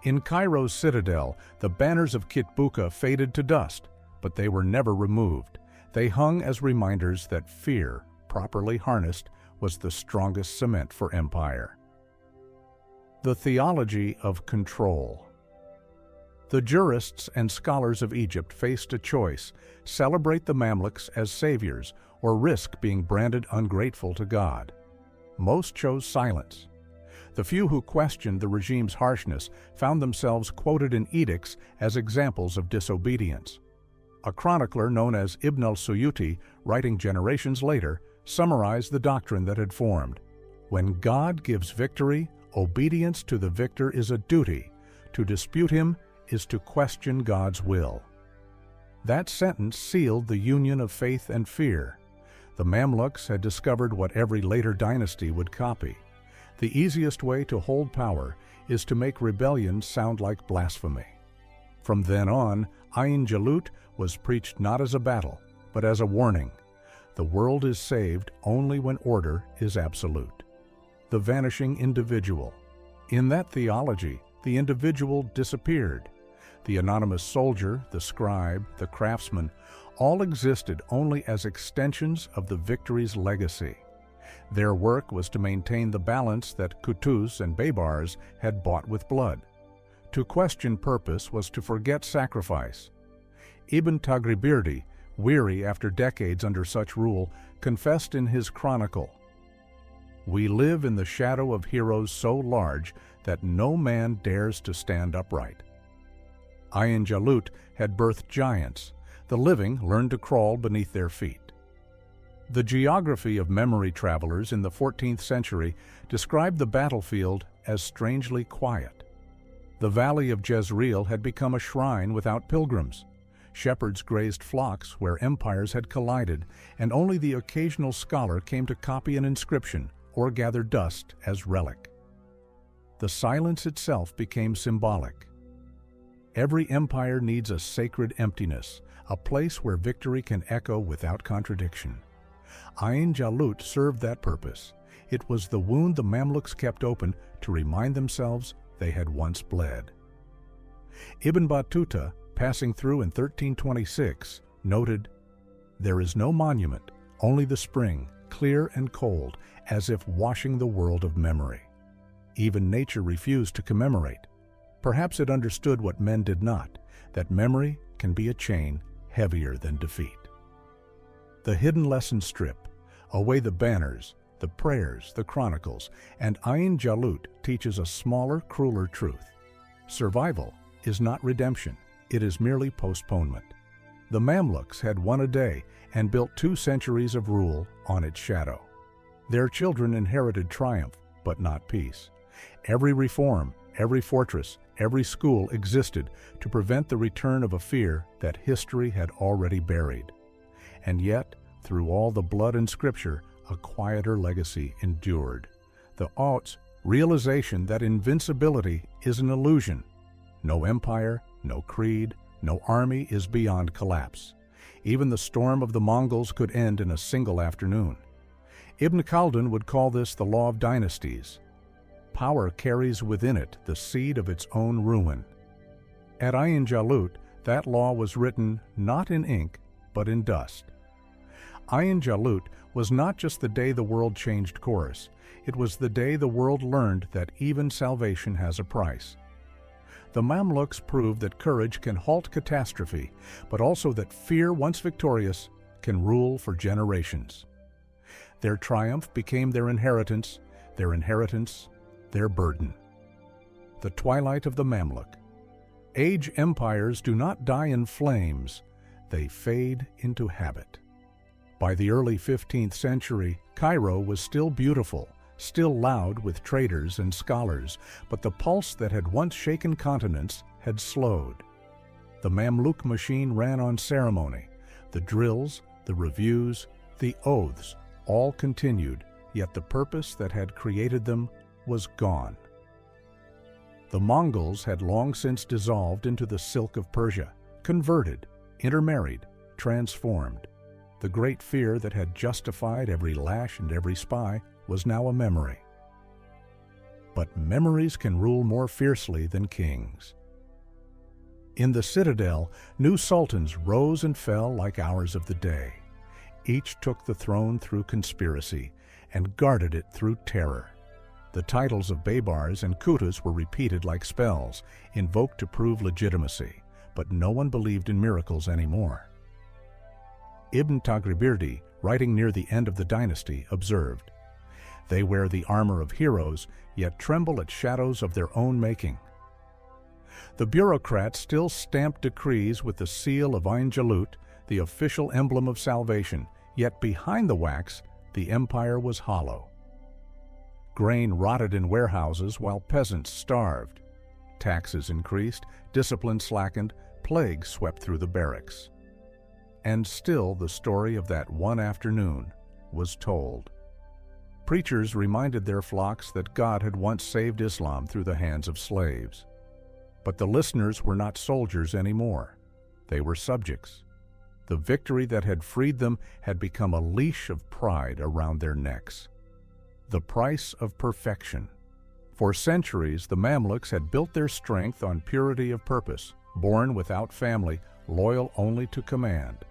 In Cairo's citadel, the banners of Kitbuka faded to dust, but they were never removed. They hung as reminders that fear, properly harnessed, was the strongest cement for empire. The theology of control. The jurists and scholars of Egypt faced a choice: celebrate the Mamluks as saviors or risk being branded ungrateful to God. Most chose silence. The few who questioned the regime's harshness found themselves quoted in edicts as examples of disobedience. A chronicler known as Ibn al-Suyuti, writing generations later, summarized the doctrine that had formed. When God gives victory, obedience to the victor is a duty. To dispute him is to question God's will. That sentence sealed the union of faith and fear. The Mamluks had discovered what every later dynasty would copy. The easiest way to hold power is to make rebellion sound like blasphemy. From then on, Ain Jalut was preached not as a battle, but as a warning. The world is saved only when order is absolute. The vanishing individual. In that theology, the individual disappeared. The anonymous soldier, the scribe, the craftsman, all existed only as extensions of the victory's legacy. Their work was to maintain the balance that Qutuz and Baybars had bought with blood. To question purpose was to forget sacrifice. Ibn Taghribirdi, weary after decades under such rule, confessed in his chronicle, "We live in the shadow of heroes so large that no man dares to stand upright." Ain Jalut had birthed giants. The living learned to crawl beneath their feet. The geography of memory travelers in the 14th century described the battlefield as strangely quiet. The valley of Jezreel had become a shrine without pilgrims. Shepherds grazed flocks where empires had collided, and only the occasional scholar came to copy an inscription or gather dust as relic. The silence itself became symbolic. Every empire needs a sacred emptiness, a place where victory can echo without contradiction. Ain Jalut served that purpose. It was the wound the Mamluks kept open to remind themselves they had once bled. Ibn Battuta, passing through in 1326, noted, "There is no monument, only the spring, clear and cold, as if washing the world of memory." Even nature refused to commemorate. Perhaps it understood what men did not, that memory can be a chain heavier than defeat. The hidden lesson strip, away the banners, the prayers, the chronicles, and Ain Jalut teaches a smaller, crueler truth. Survival is not redemption, it is merely postponement. The Mamluks had won a day and built 2 centuries of rule on its shadow. Their children inherited triumph, but not peace. Every reform, every fortress, every school existed to prevent the return of a fear that history had already buried. And yet, through all the blood and scripture, a quieter legacy endured. The Aut's realization that invincibility is an illusion. No empire, no creed, no army is beyond collapse. Even the storm of the Mongols could end in a single afternoon. Ibn Khaldun would call this the law of dynasties. Power carries within it the seed of its own ruin. At Ain Jalut, that law was written not in ink, but in dust. Ain Jalut was not just the day the world changed course, it was the day the world learned that even salvation has a price. The Mamluks proved that courage can halt catastrophe, but also that fear, once victorious, can rule for generations. Their triumph became their inheritance, their burden. The twilight of the Mamluk. Age empires do not die in flames, they fade into habit. By the early 15th century, Cairo was still beautiful, still loud with traders and scholars, but the pulse that had once shaken continents had slowed. The Mamluk machine ran on ceremony. The drills, the reviews, the oaths, all continued, yet the purpose that had created them was gone. The Mongols had long since dissolved into the silk of Persia, converted, intermarried, transformed. The great fear that had justified every lash and every spy was now a memory. but memories can rule more fiercely than kings. In the citadel, new sultans rose and fell like hours of the day. Each took the throne through conspiracy and guarded it through terror. The titles of Baybars and Kutus were repeated like spells, invoked to prove legitimacy, but no one believed in miracles anymore. Ibn Taghribirdi, writing near the end of the dynasty, observed, "They wear the armor of heroes, yet tremble at shadows of their own making." The bureaucrats still stamped decrees with the seal of Ain Jalut, the official emblem of salvation, yet behind the wax, the empire was hollow. Grain rotted in warehouses while peasants starved. Taxes increased, discipline slackened, plague swept through the barracks. And still the story of that one afternoon was told. Preachers reminded their flocks that God had once saved Islam through the hands of slaves. But the listeners were not soldiers anymore. They were subjects. The victory that had freed them had become a leash of pride around their necks. The price of perfection. For centuries, the Mamluks had built their strength on purity of purpose, born without family, loyal only to command.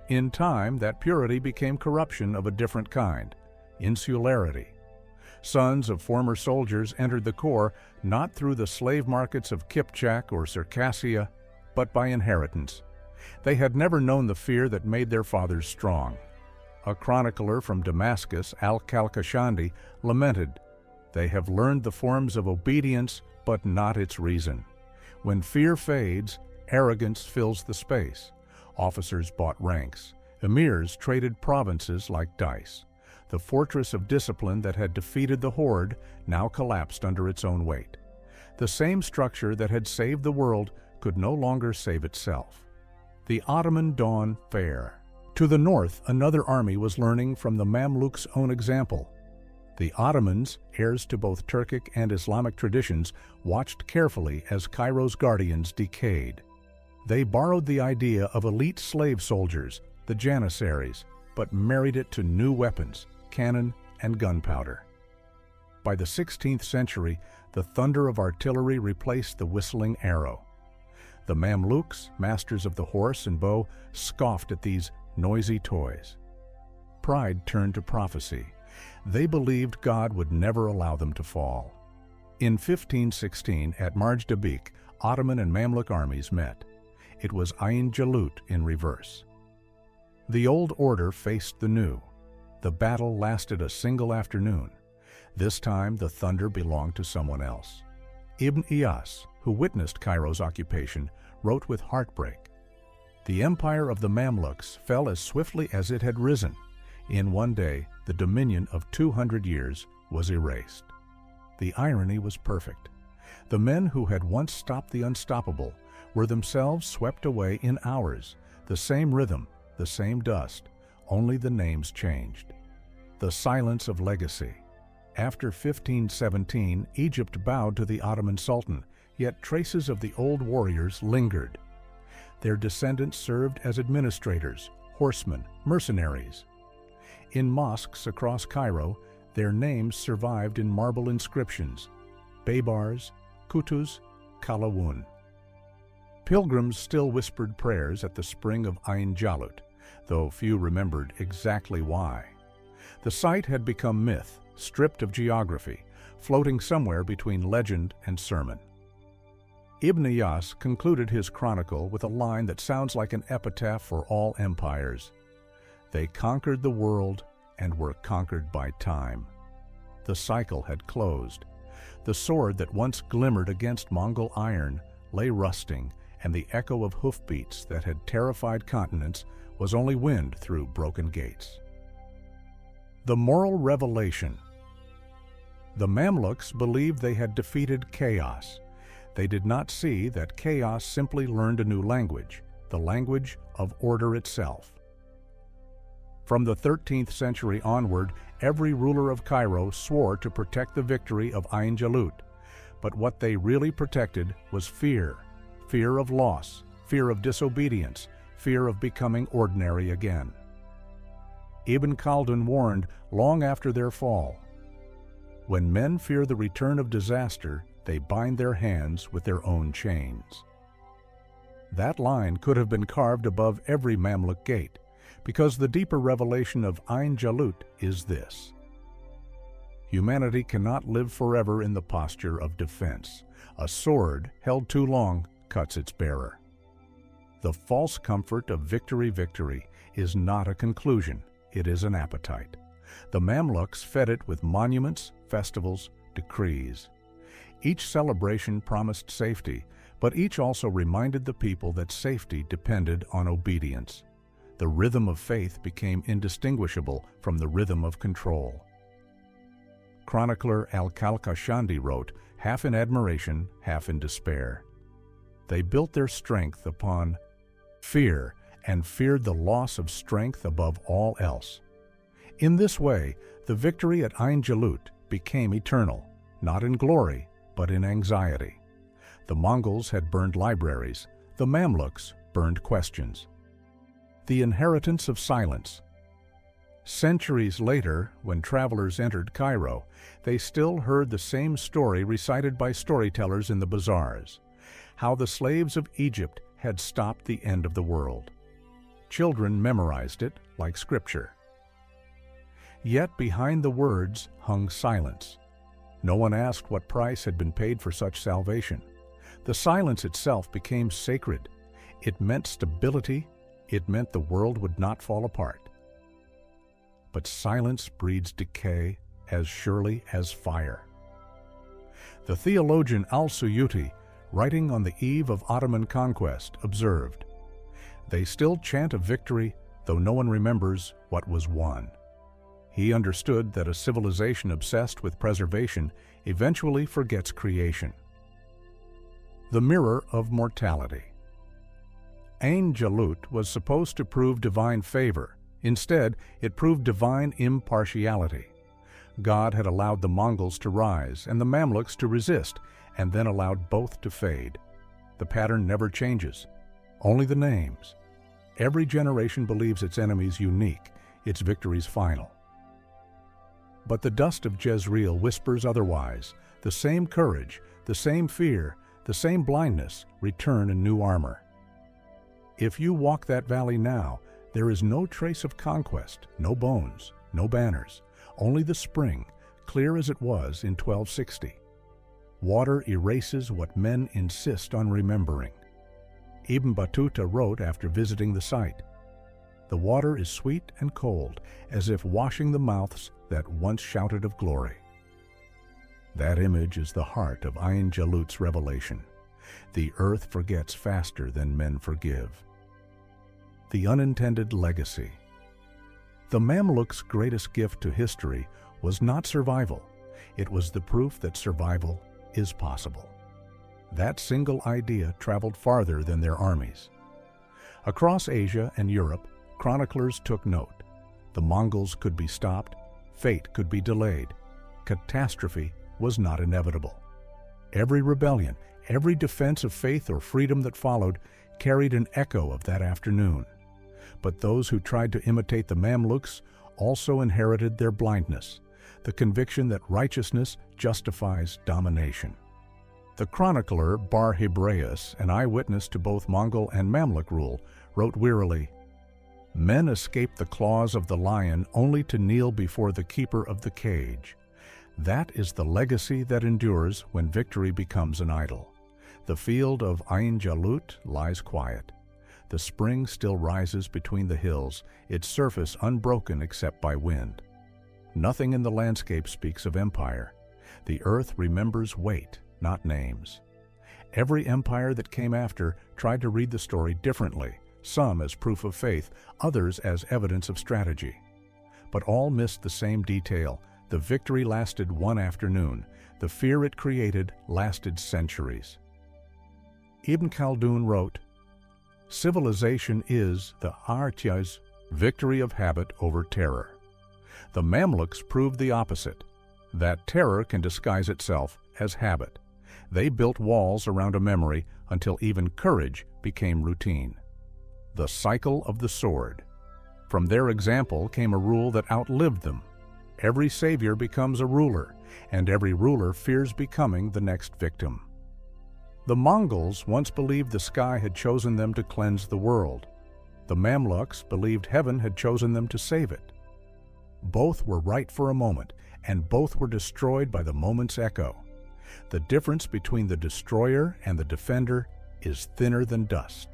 In time, that purity became corruption of a different kind, insularity. Sons of former soldiers entered the corps not through the slave markets of Kipchak or Circassia, but by inheritance. They had never known the fear that made their fathers strong. A chronicler from Damascus, Al-Kalkashandi, lamented, "They have learned the forms of obedience, but not its reason. When fear fades, arrogance fills the space. Officers bought ranks. Emirs traded provinces like dice. The fortress of discipline that had defeated the Horde now collapsed under its own weight. The same structure that had saved the world could no longer save itself." The Ottoman dawn fair. To the north, another army was learning from the Mamluks' own example. The Ottomans, heirs to both Turkic and Islamic traditions, watched carefully as Cairo's guardians decayed. They borrowed the idea of elite slave soldiers, the Janissaries, but married it to new weapons, cannon and gunpowder. By the 16th century, the thunder of artillery replaced the whistling arrow. The Mamluks, masters of the horse and bow, scoffed at these noisy toys. Pride turned to prophecy. They believed God would never allow them to fall. In 1516, at Marjdabik, Ottoman and Mamluk armies met. It was Ain Jalut in reverse. The old order faced the new. The battle lasted a single afternoon. This time, the thunder belonged to someone else. Ibn Iyas, who witnessed Cairo's occupation, wrote with heartbreak, "The empire of the Mamluks fell as swiftly as it had risen. In one day, the dominion of 200 years was erased." The irony was perfect. The men who had once stopped the unstoppable were themselves swept away in hours, the same rhythm, the same dust, only the names changed. The silence of legacy. After 1517, Egypt bowed to the Ottoman Sultan, yet traces of the old warriors lingered. Their descendants served as administrators, horsemen, mercenaries. In mosques across Cairo, their names survived in marble inscriptions: Baybars, Kutus, Kalawun. Pilgrims still whispered prayers at the spring of Ain Jalut, though few remembered exactly why. The site had become myth, stripped of geography, floating somewhere between legend and sermon. Ibn Iyas concluded his chronicle with a line that sounds like an epitaph for all empires. "They conquered the world and were conquered by time." The cycle had closed. The sword that once glimmered against Mongol iron lay rusting, and the echo of hoofbeats that had terrified continents was only wind through broken gates. The moral revelation. The Mamluks believed they had defeated chaos. They did not see that chaos simply learned a new language, the language of order itself. From the 13th century onward, every ruler of Cairo swore to protect the victory of Ain Jalut, but what they really protected was fear, fear of loss, fear of disobedience, fear of becoming ordinary again. Ibn Khaldun warned long after their fall, When men fear the return of disaster, they bind their hands with their own chains. That line could have been carved above every Mamluk gate, because the deeper revelation of Ain Jalut is this: humanity cannot live forever in the posture of defense. A sword held too long cuts its bearer. The false comfort of victory is not a conclusion, it is an appetite. The Mamluks fed it with monuments, festivals, decrees. Each celebration promised safety, but each also reminded the people that safety depended on obedience. The rhythm of faith became indistinguishable from the rhythm of control. Chronicler Al-Kalkashandi wrote, half in admiration, half in despair. They built their strength upon fear and feared the loss of strength above all else. In this way, the victory at Ain Jalut became eternal, not in glory, but in anxiety. The Mongols had burned libraries, the Mamluks burned questions. The inheritance of silence. Centuries later, when travelers entered Cairo, they still heard the same story recited by storytellers in the bazaars, how the slaves of Egypt had stopped the end of the world. Children memorized it like scripture. Yet behind the words hung silence. No one asked what price had been paid for such salvation. The silence itself became sacred. It meant stability. It meant the world would not fall apart. But silence breeds decay as surely as fire. The theologian Al-Suyuti, writing on the eve of Ottoman conquest, observed, "They still chant of victory, though no one remembers what was won." He understood that a civilization obsessed with preservation eventually forgets creation. The mirror of mortality. Ain Jalut was supposed to prove divine favor. Instead, it proved divine impartiality. God had allowed the Mongols to rise and the Mamluks to resist, and then allowed both to fade. The pattern never changes, only the names. Every generation believes its enemies unique, its victories final. But the dust of Jezreel whispers otherwise. The same courage, the same fear, the same blindness return in new armor. If you walk that valley now, there is no trace of conquest, no bones, no banners, only the spring, clear as it was in 1260. Water erases what men insist on remembering. Ibn Battuta wrote after visiting the site, "The water is sweet and cold, as if washing the mouths that once shouted of glory." That image is the heart of Ain Jalut's revelation. The earth forgets faster than men forgive. The unintended legacy. The Mamluks' greatest gift to history was not survival. It was the proof that survival is possible. That single idea traveled farther than their armies. Across Asia and Europe, chroniclers took note. The Mongols could be stopped, fate could be delayed. Catastrophe was not inevitable. Every rebellion, every defense of faith or freedom that followed carried an echo of that afternoon. But those who tried to imitate the Mamluks also inherited their blindness, the conviction that righteousness justifies domination. The chronicler Bar Hebraeus, an eyewitness to both Mongol and Mamluk rule, wrote wearily, "Men escape the claws of the lion only to kneel before the keeper of the cage. That is the legacy that endures when victory becomes an idol. The field of Ain Jalut lies quiet. The spring still rises between the hills, its surface unbroken except by wind. Nothing in the landscape speaks of empire. The earth remembers weight, not names." Every empire that came after tried to read the story differently, some as proof of faith, others as evidence of strategy. But all missed the same detail. The victory lasted one afternoon. The fear it created lasted centuries. Ibn Khaldun wrote, "Civilization is the Artyaz victory of habit over terror." The Mamluks proved the opposite, that terror can disguise itself as habit. They built walls around a memory until even courage became routine. The cycle of the sword. From their example came a rule that outlived them. Every savior becomes a ruler. and every ruler fears becoming the next victim. The Mongols once believed the sky had chosen them to cleanse the world. The Mamluks believed heaven had chosen them to save it. Both were right for a moment, and both were destroyed by the moment's echo. The difference between the destroyer and the defender is thinner than dust.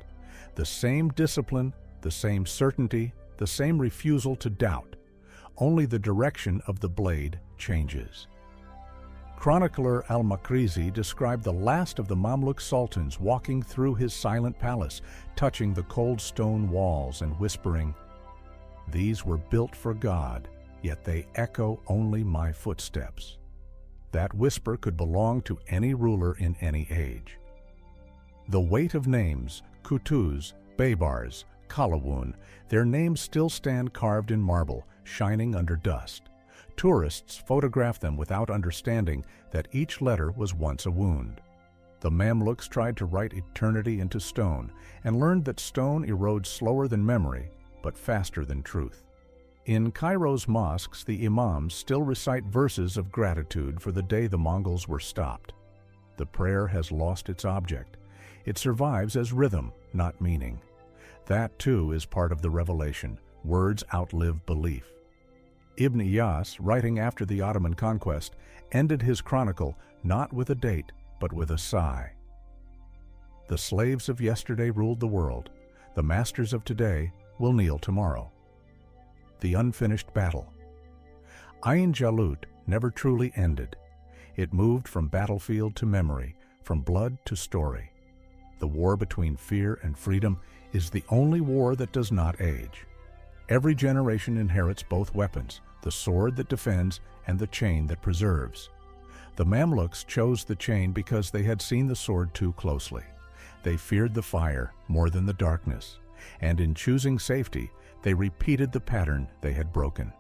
The same discipline, the same certainty, the same refusal to doubt. Only the direction of the blade changes. Chronicler al-Makrizi described the last of the Mamluk sultans walking through his silent palace, touching the cold stone walls and whispering, "These were built for God, yet they echo only my footsteps." That whisper could belong to any ruler in any age. The weight of names, Kutuz, Baybars, Kalawun, their names still stand carved in marble, shining under dust. Tourists photograph them without understanding that each letter was once a wound. The Mamluks tried to write eternity into stone and learned that stone erodes slower than memory, but faster than truth. In Cairo's mosques, the imams still recite verses of gratitude for the day the Mongols were stopped. The prayer has lost its object. It survives as rhythm, not meaning. That, too, is part of the revelation. Words outlive belief. Ibn Iyas, writing after the Ottoman conquest, ended his chronicle not with a date, but with a sigh. The slaves of yesterday ruled the world. The masters of today will kneel tomorrow. The unfinished battle. Ain Jalut never truly ended. It moved from battlefield to memory, from blood to story. The war between fear and freedom is the only war that does not age. Every generation inherits both weapons, the sword that defends and the chain that preserves. The Mamluks chose the chain because they had seen the sword too closely. They feared the fire more than the darkness, and in choosing safety, they repeated the pattern they had broken.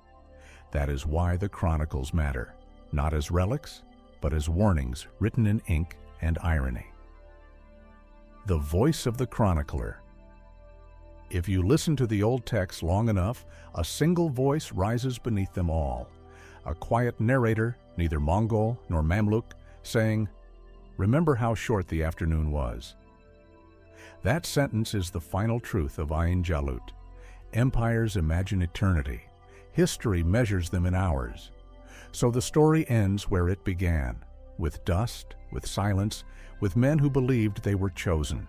That is why the chronicles matter, not as relics, but as warnings written in ink and irony. The voice of the chronicler. If you listen to the old texts long enough, a single voice rises beneath them all. A quiet narrator, neither Mongol nor Mamluk, saying, "Remember how short the afternoon was." That sentence is the final truth of Ain Jalut. Empires imagine eternity. History measures them in hours. So the story ends where it began, with dust, with silence, with men who believed they were chosen.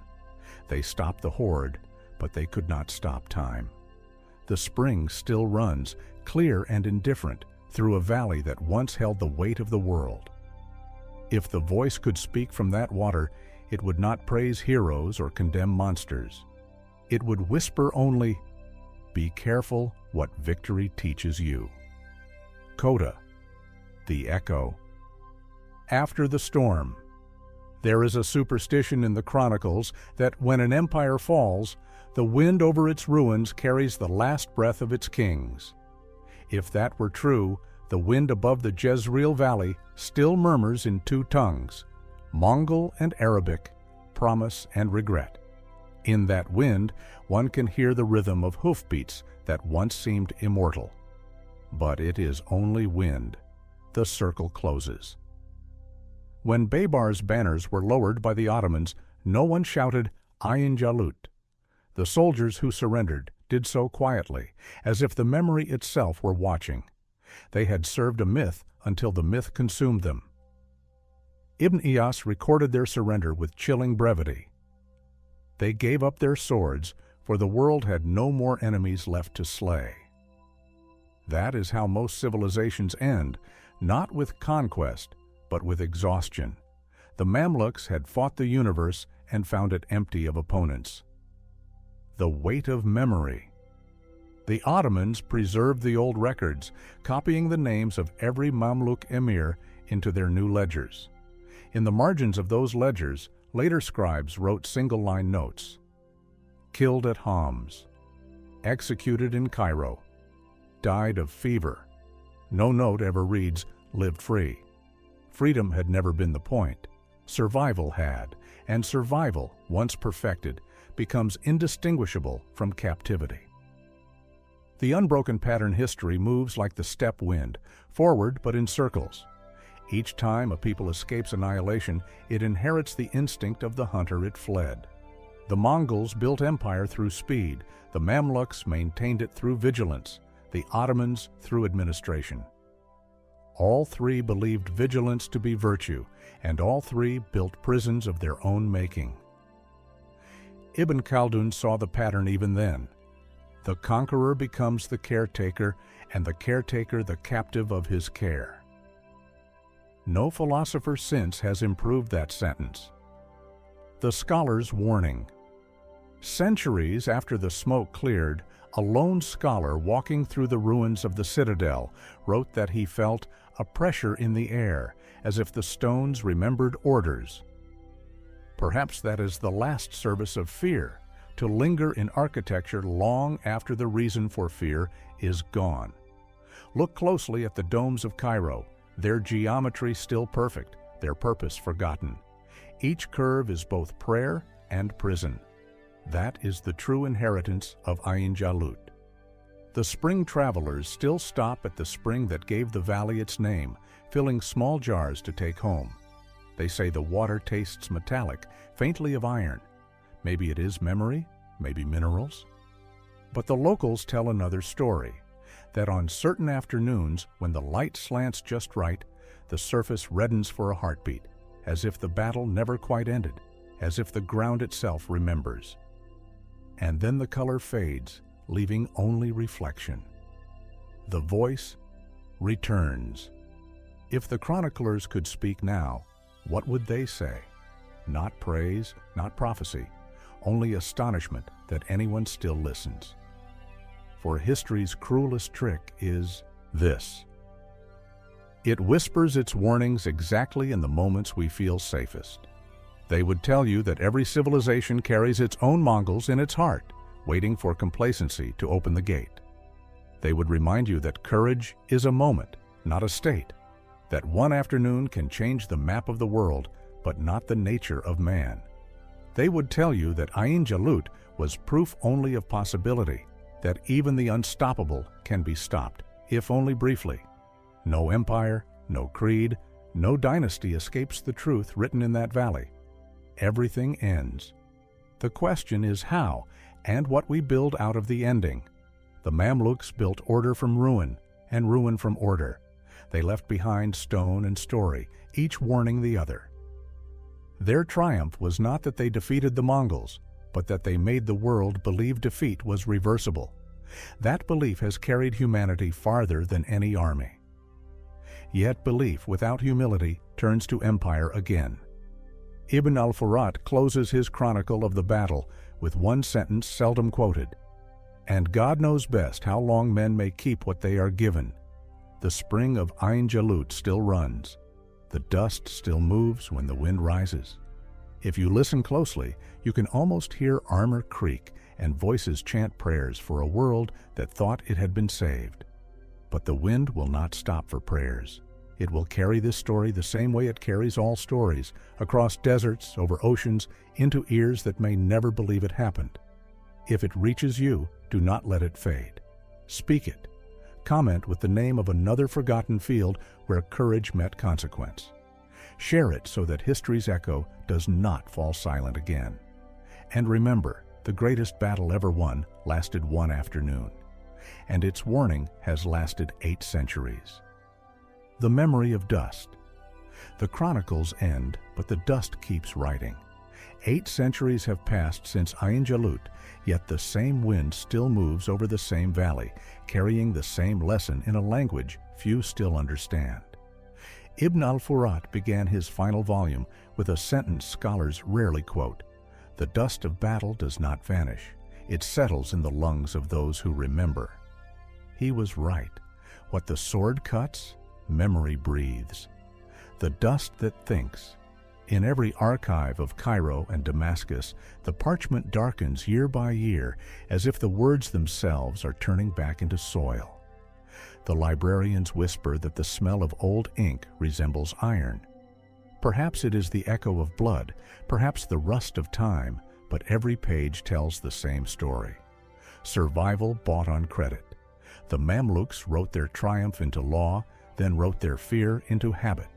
They stopped the horde, but they could not stop time. The spring still runs, clear and indifferent, through a valley that once held the weight of the world. If the voice could speak from that water, it would not praise heroes or condemn monsters. It would whisper only, "Be careful what victory teaches you." Coda, the echo. After the storm. There is a superstition in the chronicles that when an empire falls, the wind over its ruins carries the last breath of its kings. If that were true, the wind above the Jezreel Valley still murmurs in two tongues, Mongol and Arabic, promise and regret. In that wind, one can hear the rhythm of hoofbeats that once seemed immortal. But it is only wind. The circle closes. When Baybar's banners were lowered by the Ottomans, no one shouted, "Ain Jalut." The soldiers who surrendered did so quietly, as if the memory itself were watching. They had served a myth until the myth consumed them. Ibn Iyas recorded their surrender with chilling brevity. They gave up their swords, for the world had no more enemies left to slay. That is how most civilizations end, not with conquest, but with exhaustion. The Mamluks had fought the universe and found it empty of opponents. The weight of memory. The Ottomans preserved the old records, copying the names of every Mamluk emir into their new ledgers. In the margins of those ledgers, later scribes wrote single-line notes. Killed at Homs. Executed in Cairo. Died of fever. No note ever reads, lived free. Freedom had never been the point. Survival had, and survival, once perfected, becomes indistinguishable from captivity. The unbroken pattern history moves like the steppe wind, forward but in circles. Each time a people escapes annihilation, it inherits the instinct of the hunter it fled. The Mongols built empire through speed, the Mamluks maintained it through vigilance, the Ottomans through administration. All three believed vigilance to be virtue, and all three built prisons of their own making. Ibn Khaldun saw the pattern even then. The conqueror becomes the caretaker, and the caretaker the captive of his care. No philosopher since has improved that sentence. The scholar's warning. Centuries after the smoke cleared, a lone scholar walking through the ruins of the citadel wrote that he felt a pressure in the air, as if the stones remembered orders. Perhaps that is the last service of fear, to linger in architecture long after the reason for fear is gone. Look closely at the domes of Cairo, their geometry still perfect, their purpose forgotten. Each curve is both prayer and prison. That is the true inheritance of Ain Jalut. The spring travelers still stop at the spring that gave the valley its name, filling small jars to take home. They say the water tastes metallic, faintly of iron. Maybe it is memory, maybe minerals. But the locals tell another story, that on certain afternoons, when the light slants just right, the surface reddens for a heartbeat, as if the battle never quite ended, as if the ground itself remembers. And then the color fades, leaving only reflection. The voice returns. If the chroniclers could speak now, what would they say? Not praise, not prophecy, only astonishment that anyone still listens. For history's cruelest trick is this. It whispers its warnings exactly in the moments we feel safest. They would tell you that every civilization carries its own Mongols in its heart, waiting for complacency to open the gate. They would remind you that courage is a moment, not a state, that one afternoon can change the map of the world, but not the nature of man. They would tell you that Ain Jalut was proof only of possibility, that even the unstoppable can be stopped, if only briefly. No empire, no creed, no dynasty escapes the truth written in that valley. Everything ends. The question is how, and what we build out of the ending. The Mamluks built order from ruin, and ruin from order. They left behind stone and story, each warning the other. Their triumph was not that they defeated the Mongols, but that they made the world believe defeat was reversible. That belief has carried humanity farther than any army. Yet belief without humility turns to empire again. Ibn al-Furat closes his chronicle of the battle with one sentence seldom quoted. And God knows best how long men may keep what they are given. The spring of Ain Jalut still runs. The dust still moves when the wind rises. If you listen closely, you can almost hear armor creak and voices chant prayers for a world that thought it had been saved. But the wind will not stop for prayers. It will carry this story the same way it carries all stories, across deserts, over oceans, into ears that may never believe it happened. If it reaches you, do not let it fade. Speak it. Comment with the name of another forgotten field where courage met consequence. Share it so that history's echo does not fall silent again. And remember, the greatest battle ever won lasted one afternoon, and its warning has lasted 8 centuries. The memory of dust. The chronicles end, but the dust keeps writing. 8 centuries have passed since Ain Jalut, yet the same wind still moves over the same valley, carrying the same lesson in a language few still understand. Ibn al-Furat began his final volume with a sentence scholars rarely quote. The dust of battle does not vanish. It settles in the lungs of those who remember. He was right. What the sword cuts, memory breathes. The dust that thinks. In every archive of Cairo and Damascus, the parchment darkens year by year as if the words themselves are turning back into soil. The librarians whisper that the smell of old ink resembles iron. Perhaps it is the echo of blood, perhaps the rust of time, but every page tells the same story. Survival bought on credit. The Mamluks wrote their triumph into law, then wrote their fear into habit.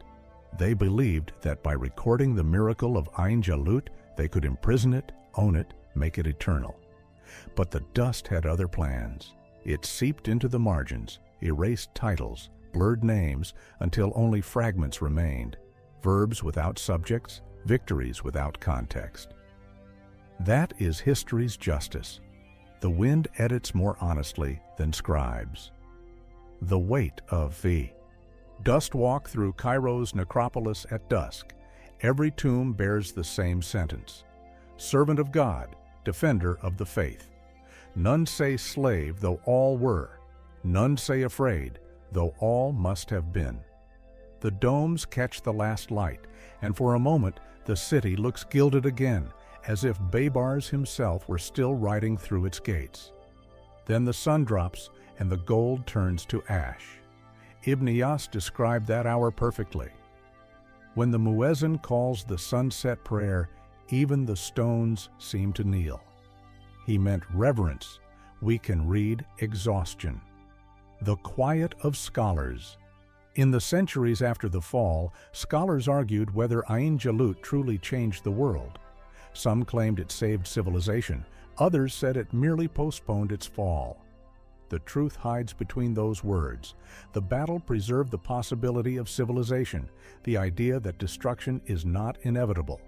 They believed that by recording the miracle of Ain Jalut, they could imprison it, own it, make it eternal. But the dust had other plans. It seeped into the margins, erased titles, blurred names until only fragments remained, verbs without subjects, victories without context. That is history's justice. The wind edits more honestly than scribes. The weight of V. Dust walk through Cairo's necropolis at dusk. Every tomb bears the same sentence. Servant of God, defender of the faith. None say slave, though all were. None say afraid, though all must have been. The domes catch the last light, and for a moment the city looks gilded again, as if Baybars himself were still riding through its gates. Then the sun drops, and the gold turns to ash. Ibn Iyas described that hour perfectly. When the muezzin calls the sunset prayer, even the stones seem to kneel. He meant reverence. We can read exhaustion. The quiet of scholars. In the centuries after the fall, scholars argued whether Ain Jalut truly changed the world. Some claimed it saved civilization. Others said it merely postponed its fall. The truth hides between those words. The battle preserved the possibility of civilization, the idea that destruction is not inevitable.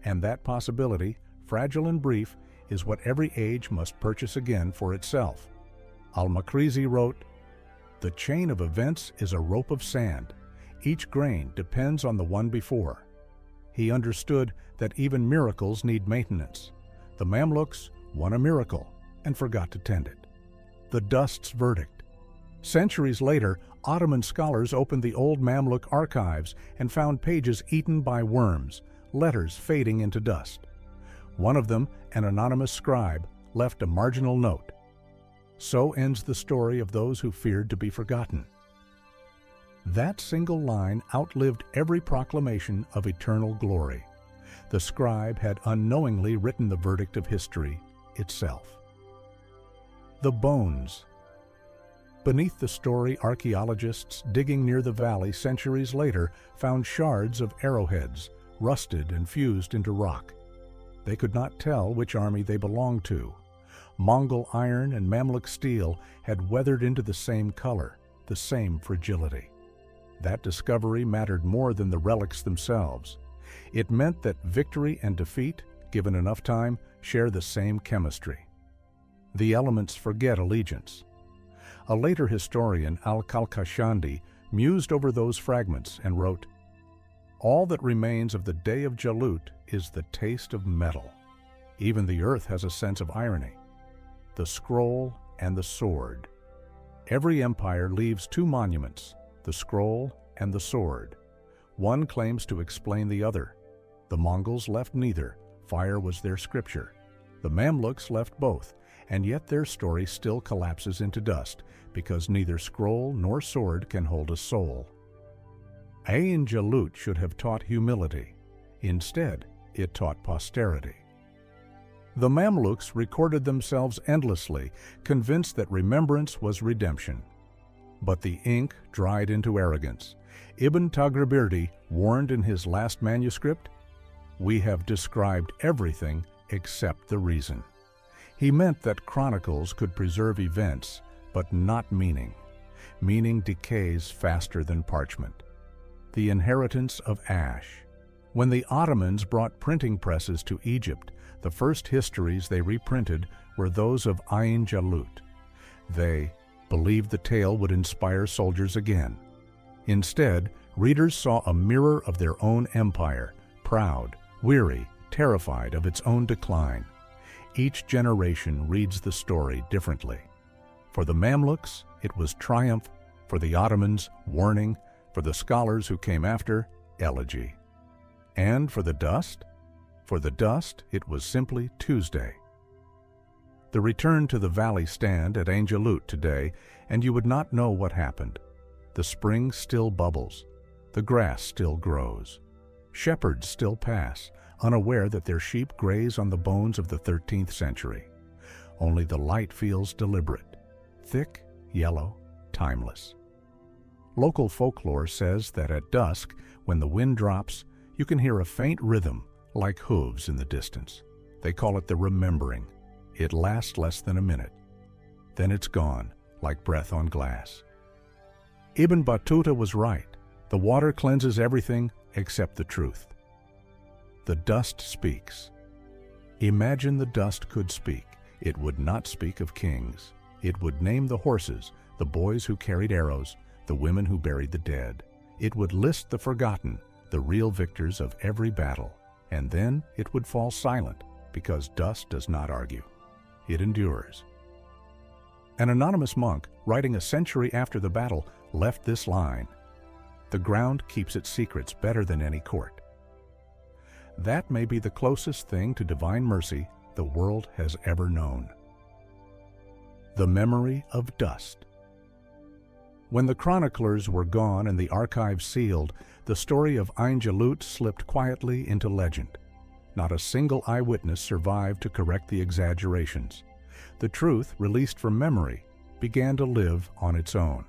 And that possibility, fragile and brief, is what every age must purchase again for itself. Al-Makrizi wrote, "The chain of events is a rope of sand. Each grain depends on the one before." He understood that even miracles need maintenance. The Mamluks won a miracle and forgot to tend it. The dust's verdict. Centuries later, Ottoman scholars opened the old Mamluk archives and found pages eaten by worms, letters fading into dust. One of them, an anonymous scribe, left a marginal note. So ends the story of those who feared to be forgotten. That single line outlived every proclamation of eternal glory. The scribe had unknowingly written the verdict of history itself. The bones. Beneath the story, archaeologists digging near the valley centuries later found shards of arrowheads, rusted and fused into rock. They could not tell which army they belonged to. Mongol iron and Mamluk steel had weathered into the same color, the same fragility. That discovery mattered more than the relics themselves. It meant that victory and defeat, given enough time, share the same chemistry. The elements forget allegiance. A later historian, Al-Kalkashandi, mused over those fragments and wrote, "All that remains of the day of Jalut is the taste of metal. Even the earth has a sense of irony. The scroll and the sword. Every empire leaves two monuments, the scroll and the sword. One claims to explain the other. The Mongols left neither. Fire was their scripture. The Mamluks left both, and yet their story still collapses into dust because neither scroll nor sword can hold a soul." Ain Jalut should have taught humility. Instead, it taught posterity. The Mamluks recorded themselves endlessly, convinced that remembrance was redemption. But the ink dried into arrogance. Ibn Taghribirdi warned in his last manuscript, "We have described everything except the reason." He meant that chronicles could preserve events, but not meaning. Meaning decays faster than parchment. The inheritance of ash. When the Ottomans brought printing presses to Egypt, the first histories they reprinted were those of Ain Jalut. They believed the tale would inspire soldiers again. Instead, readers saw a mirror of their own empire, proud, weary, terrified of its own decline. Each generation reads the story differently. For the Mamluks, it was triumph. For the Ottomans, warning. For the scholars who came after, elegy. And for the dust? For the dust, it was simply Tuesday. The return to the valley stand at Ain Jalut today, and you would not know what happened. The spring still bubbles. The grass still grows. Shepherds still pass, unaware that their sheep graze on the bones of the 13th century. Only the light feels deliberate, thick, yellow, timeless. Local folklore says that at dusk, when the wind drops, you can hear a faint rhythm like hooves in the distance. They call it the remembering. It lasts less than a minute. Then it's gone, like breath on glass. Ibn Battuta was right. The water cleanses everything except the truth. The dust speaks. Imagine the dust could speak. It would not speak of kings. It would name the horses, the boys who carried arrows, the women who buried the dead. It would list the forgotten, the real victors of every battle. And then it would fall silent, because dust does not argue. It endures. An anonymous monk, writing a century after the battle, left this line: "The ground keeps its secrets better than any court." That may be the closest thing to divine mercy the world has ever known. The memory of dust. When the chroniclers were gone and the archives sealed, the story of Ain Jalut slipped quietly into legend. Not a single eyewitness survived to correct the exaggerations. The truth, released from memory, began to live on its own.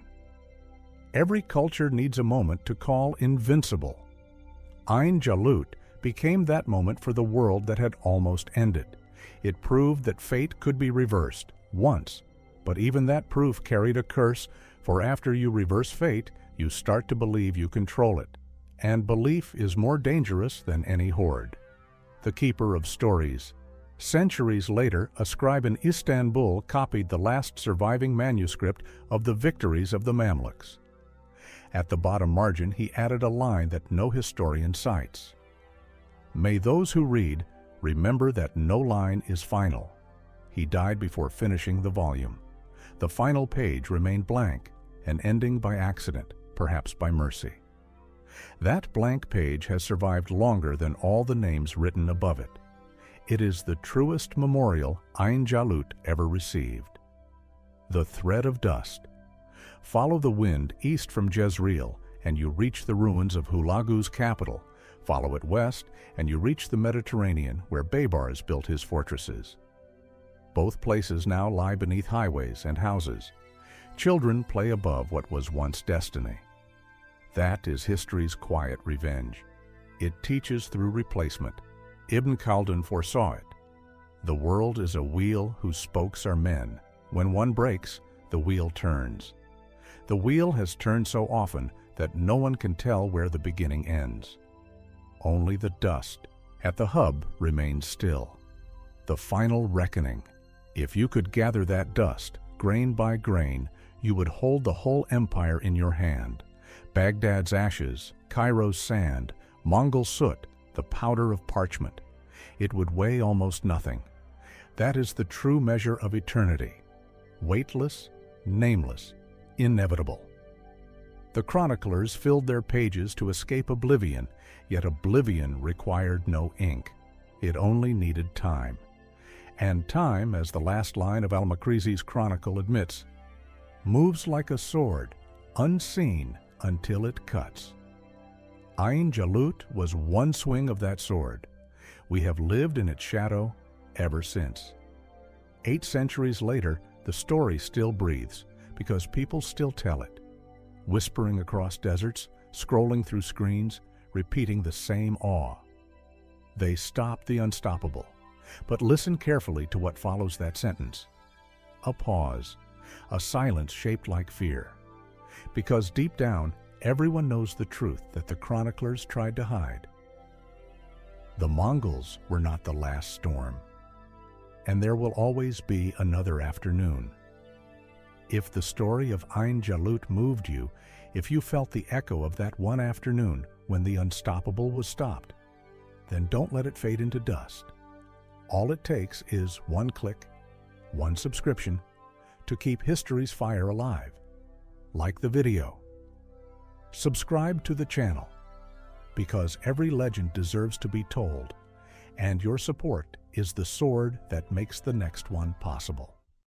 Every culture needs a moment to call invincible. Ain Jalut became that moment for the world that had almost ended. It proved that fate could be reversed, once, but even that proof carried a curse, for after you reverse fate, you start to believe you control it. And belief is more dangerous than any horde. The keeper of stories. Centuries later, a scribe in Istanbul copied the last surviving manuscript of the victories of the Mamluks. At the bottom margin, he added a line that no historian cites. "May those who read remember that no line is final." He died before finishing the volume. The final page remained blank, an ending by accident, perhaps by mercy. That blank page has survived longer than all the names written above it. It is the truest memorial Ain Jalut ever received. The thread of dust. Follow the wind east from Jezreel, and you reach the ruins of Hulagu's capital. Follow it west, and you reach the Mediterranean, where Baybars built his fortresses. Both places now lie beneath highways and houses. Children play above what was once destiny. That is history's quiet revenge. It teaches through replacement. Ibn Khaldun foresaw it. The world is a wheel whose spokes are men. When one breaks, the wheel turns. The wheel has turned so often that no one can tell where the beginning ends. Only the dust at the hub remains still. The final reckoning. If you could gather that dust, grain by grain, you would hold the whole empire in your hand. Baghdad's ashes, Cairo's sand, Mongol soot, the powder of parchment. It would weigh almost nothing. That is the true measure of eternity. Weightless, nameless, inevitable. The chroniclers filled their pages to escape oblivion, yet oblivion required no ink. It only needed time. And time, as the last line of Al-Makrizi's chronicle admits, moves like a sword, unseen until it cuts. Ain Jalut was one swing of that sword. We have lived in its shadow ever since. 8 centuries later, the story still breathes, because people still tell it, whispering across deserts, scrolling through screens, repeating the same awe. They stopped the unstoppable. But listen carefully to what follows that sentence. A pause, a silence shaped like fear. Because deep down, everyone knows the truth that the chroniclers tried to hide. The Mongols were not the last storm. And there will always be another afternoon. If the story of Ain Jalut moved you, if you felt the echo of that one afternoon when the unstoppable was stopped, then don't let it fade into dust. All it takes is one click, one subscription, to keep history's fire alive. Like the video. Subscribe to the channel, because every legend deserves to be told, and your support is the sword that makes the next one possible.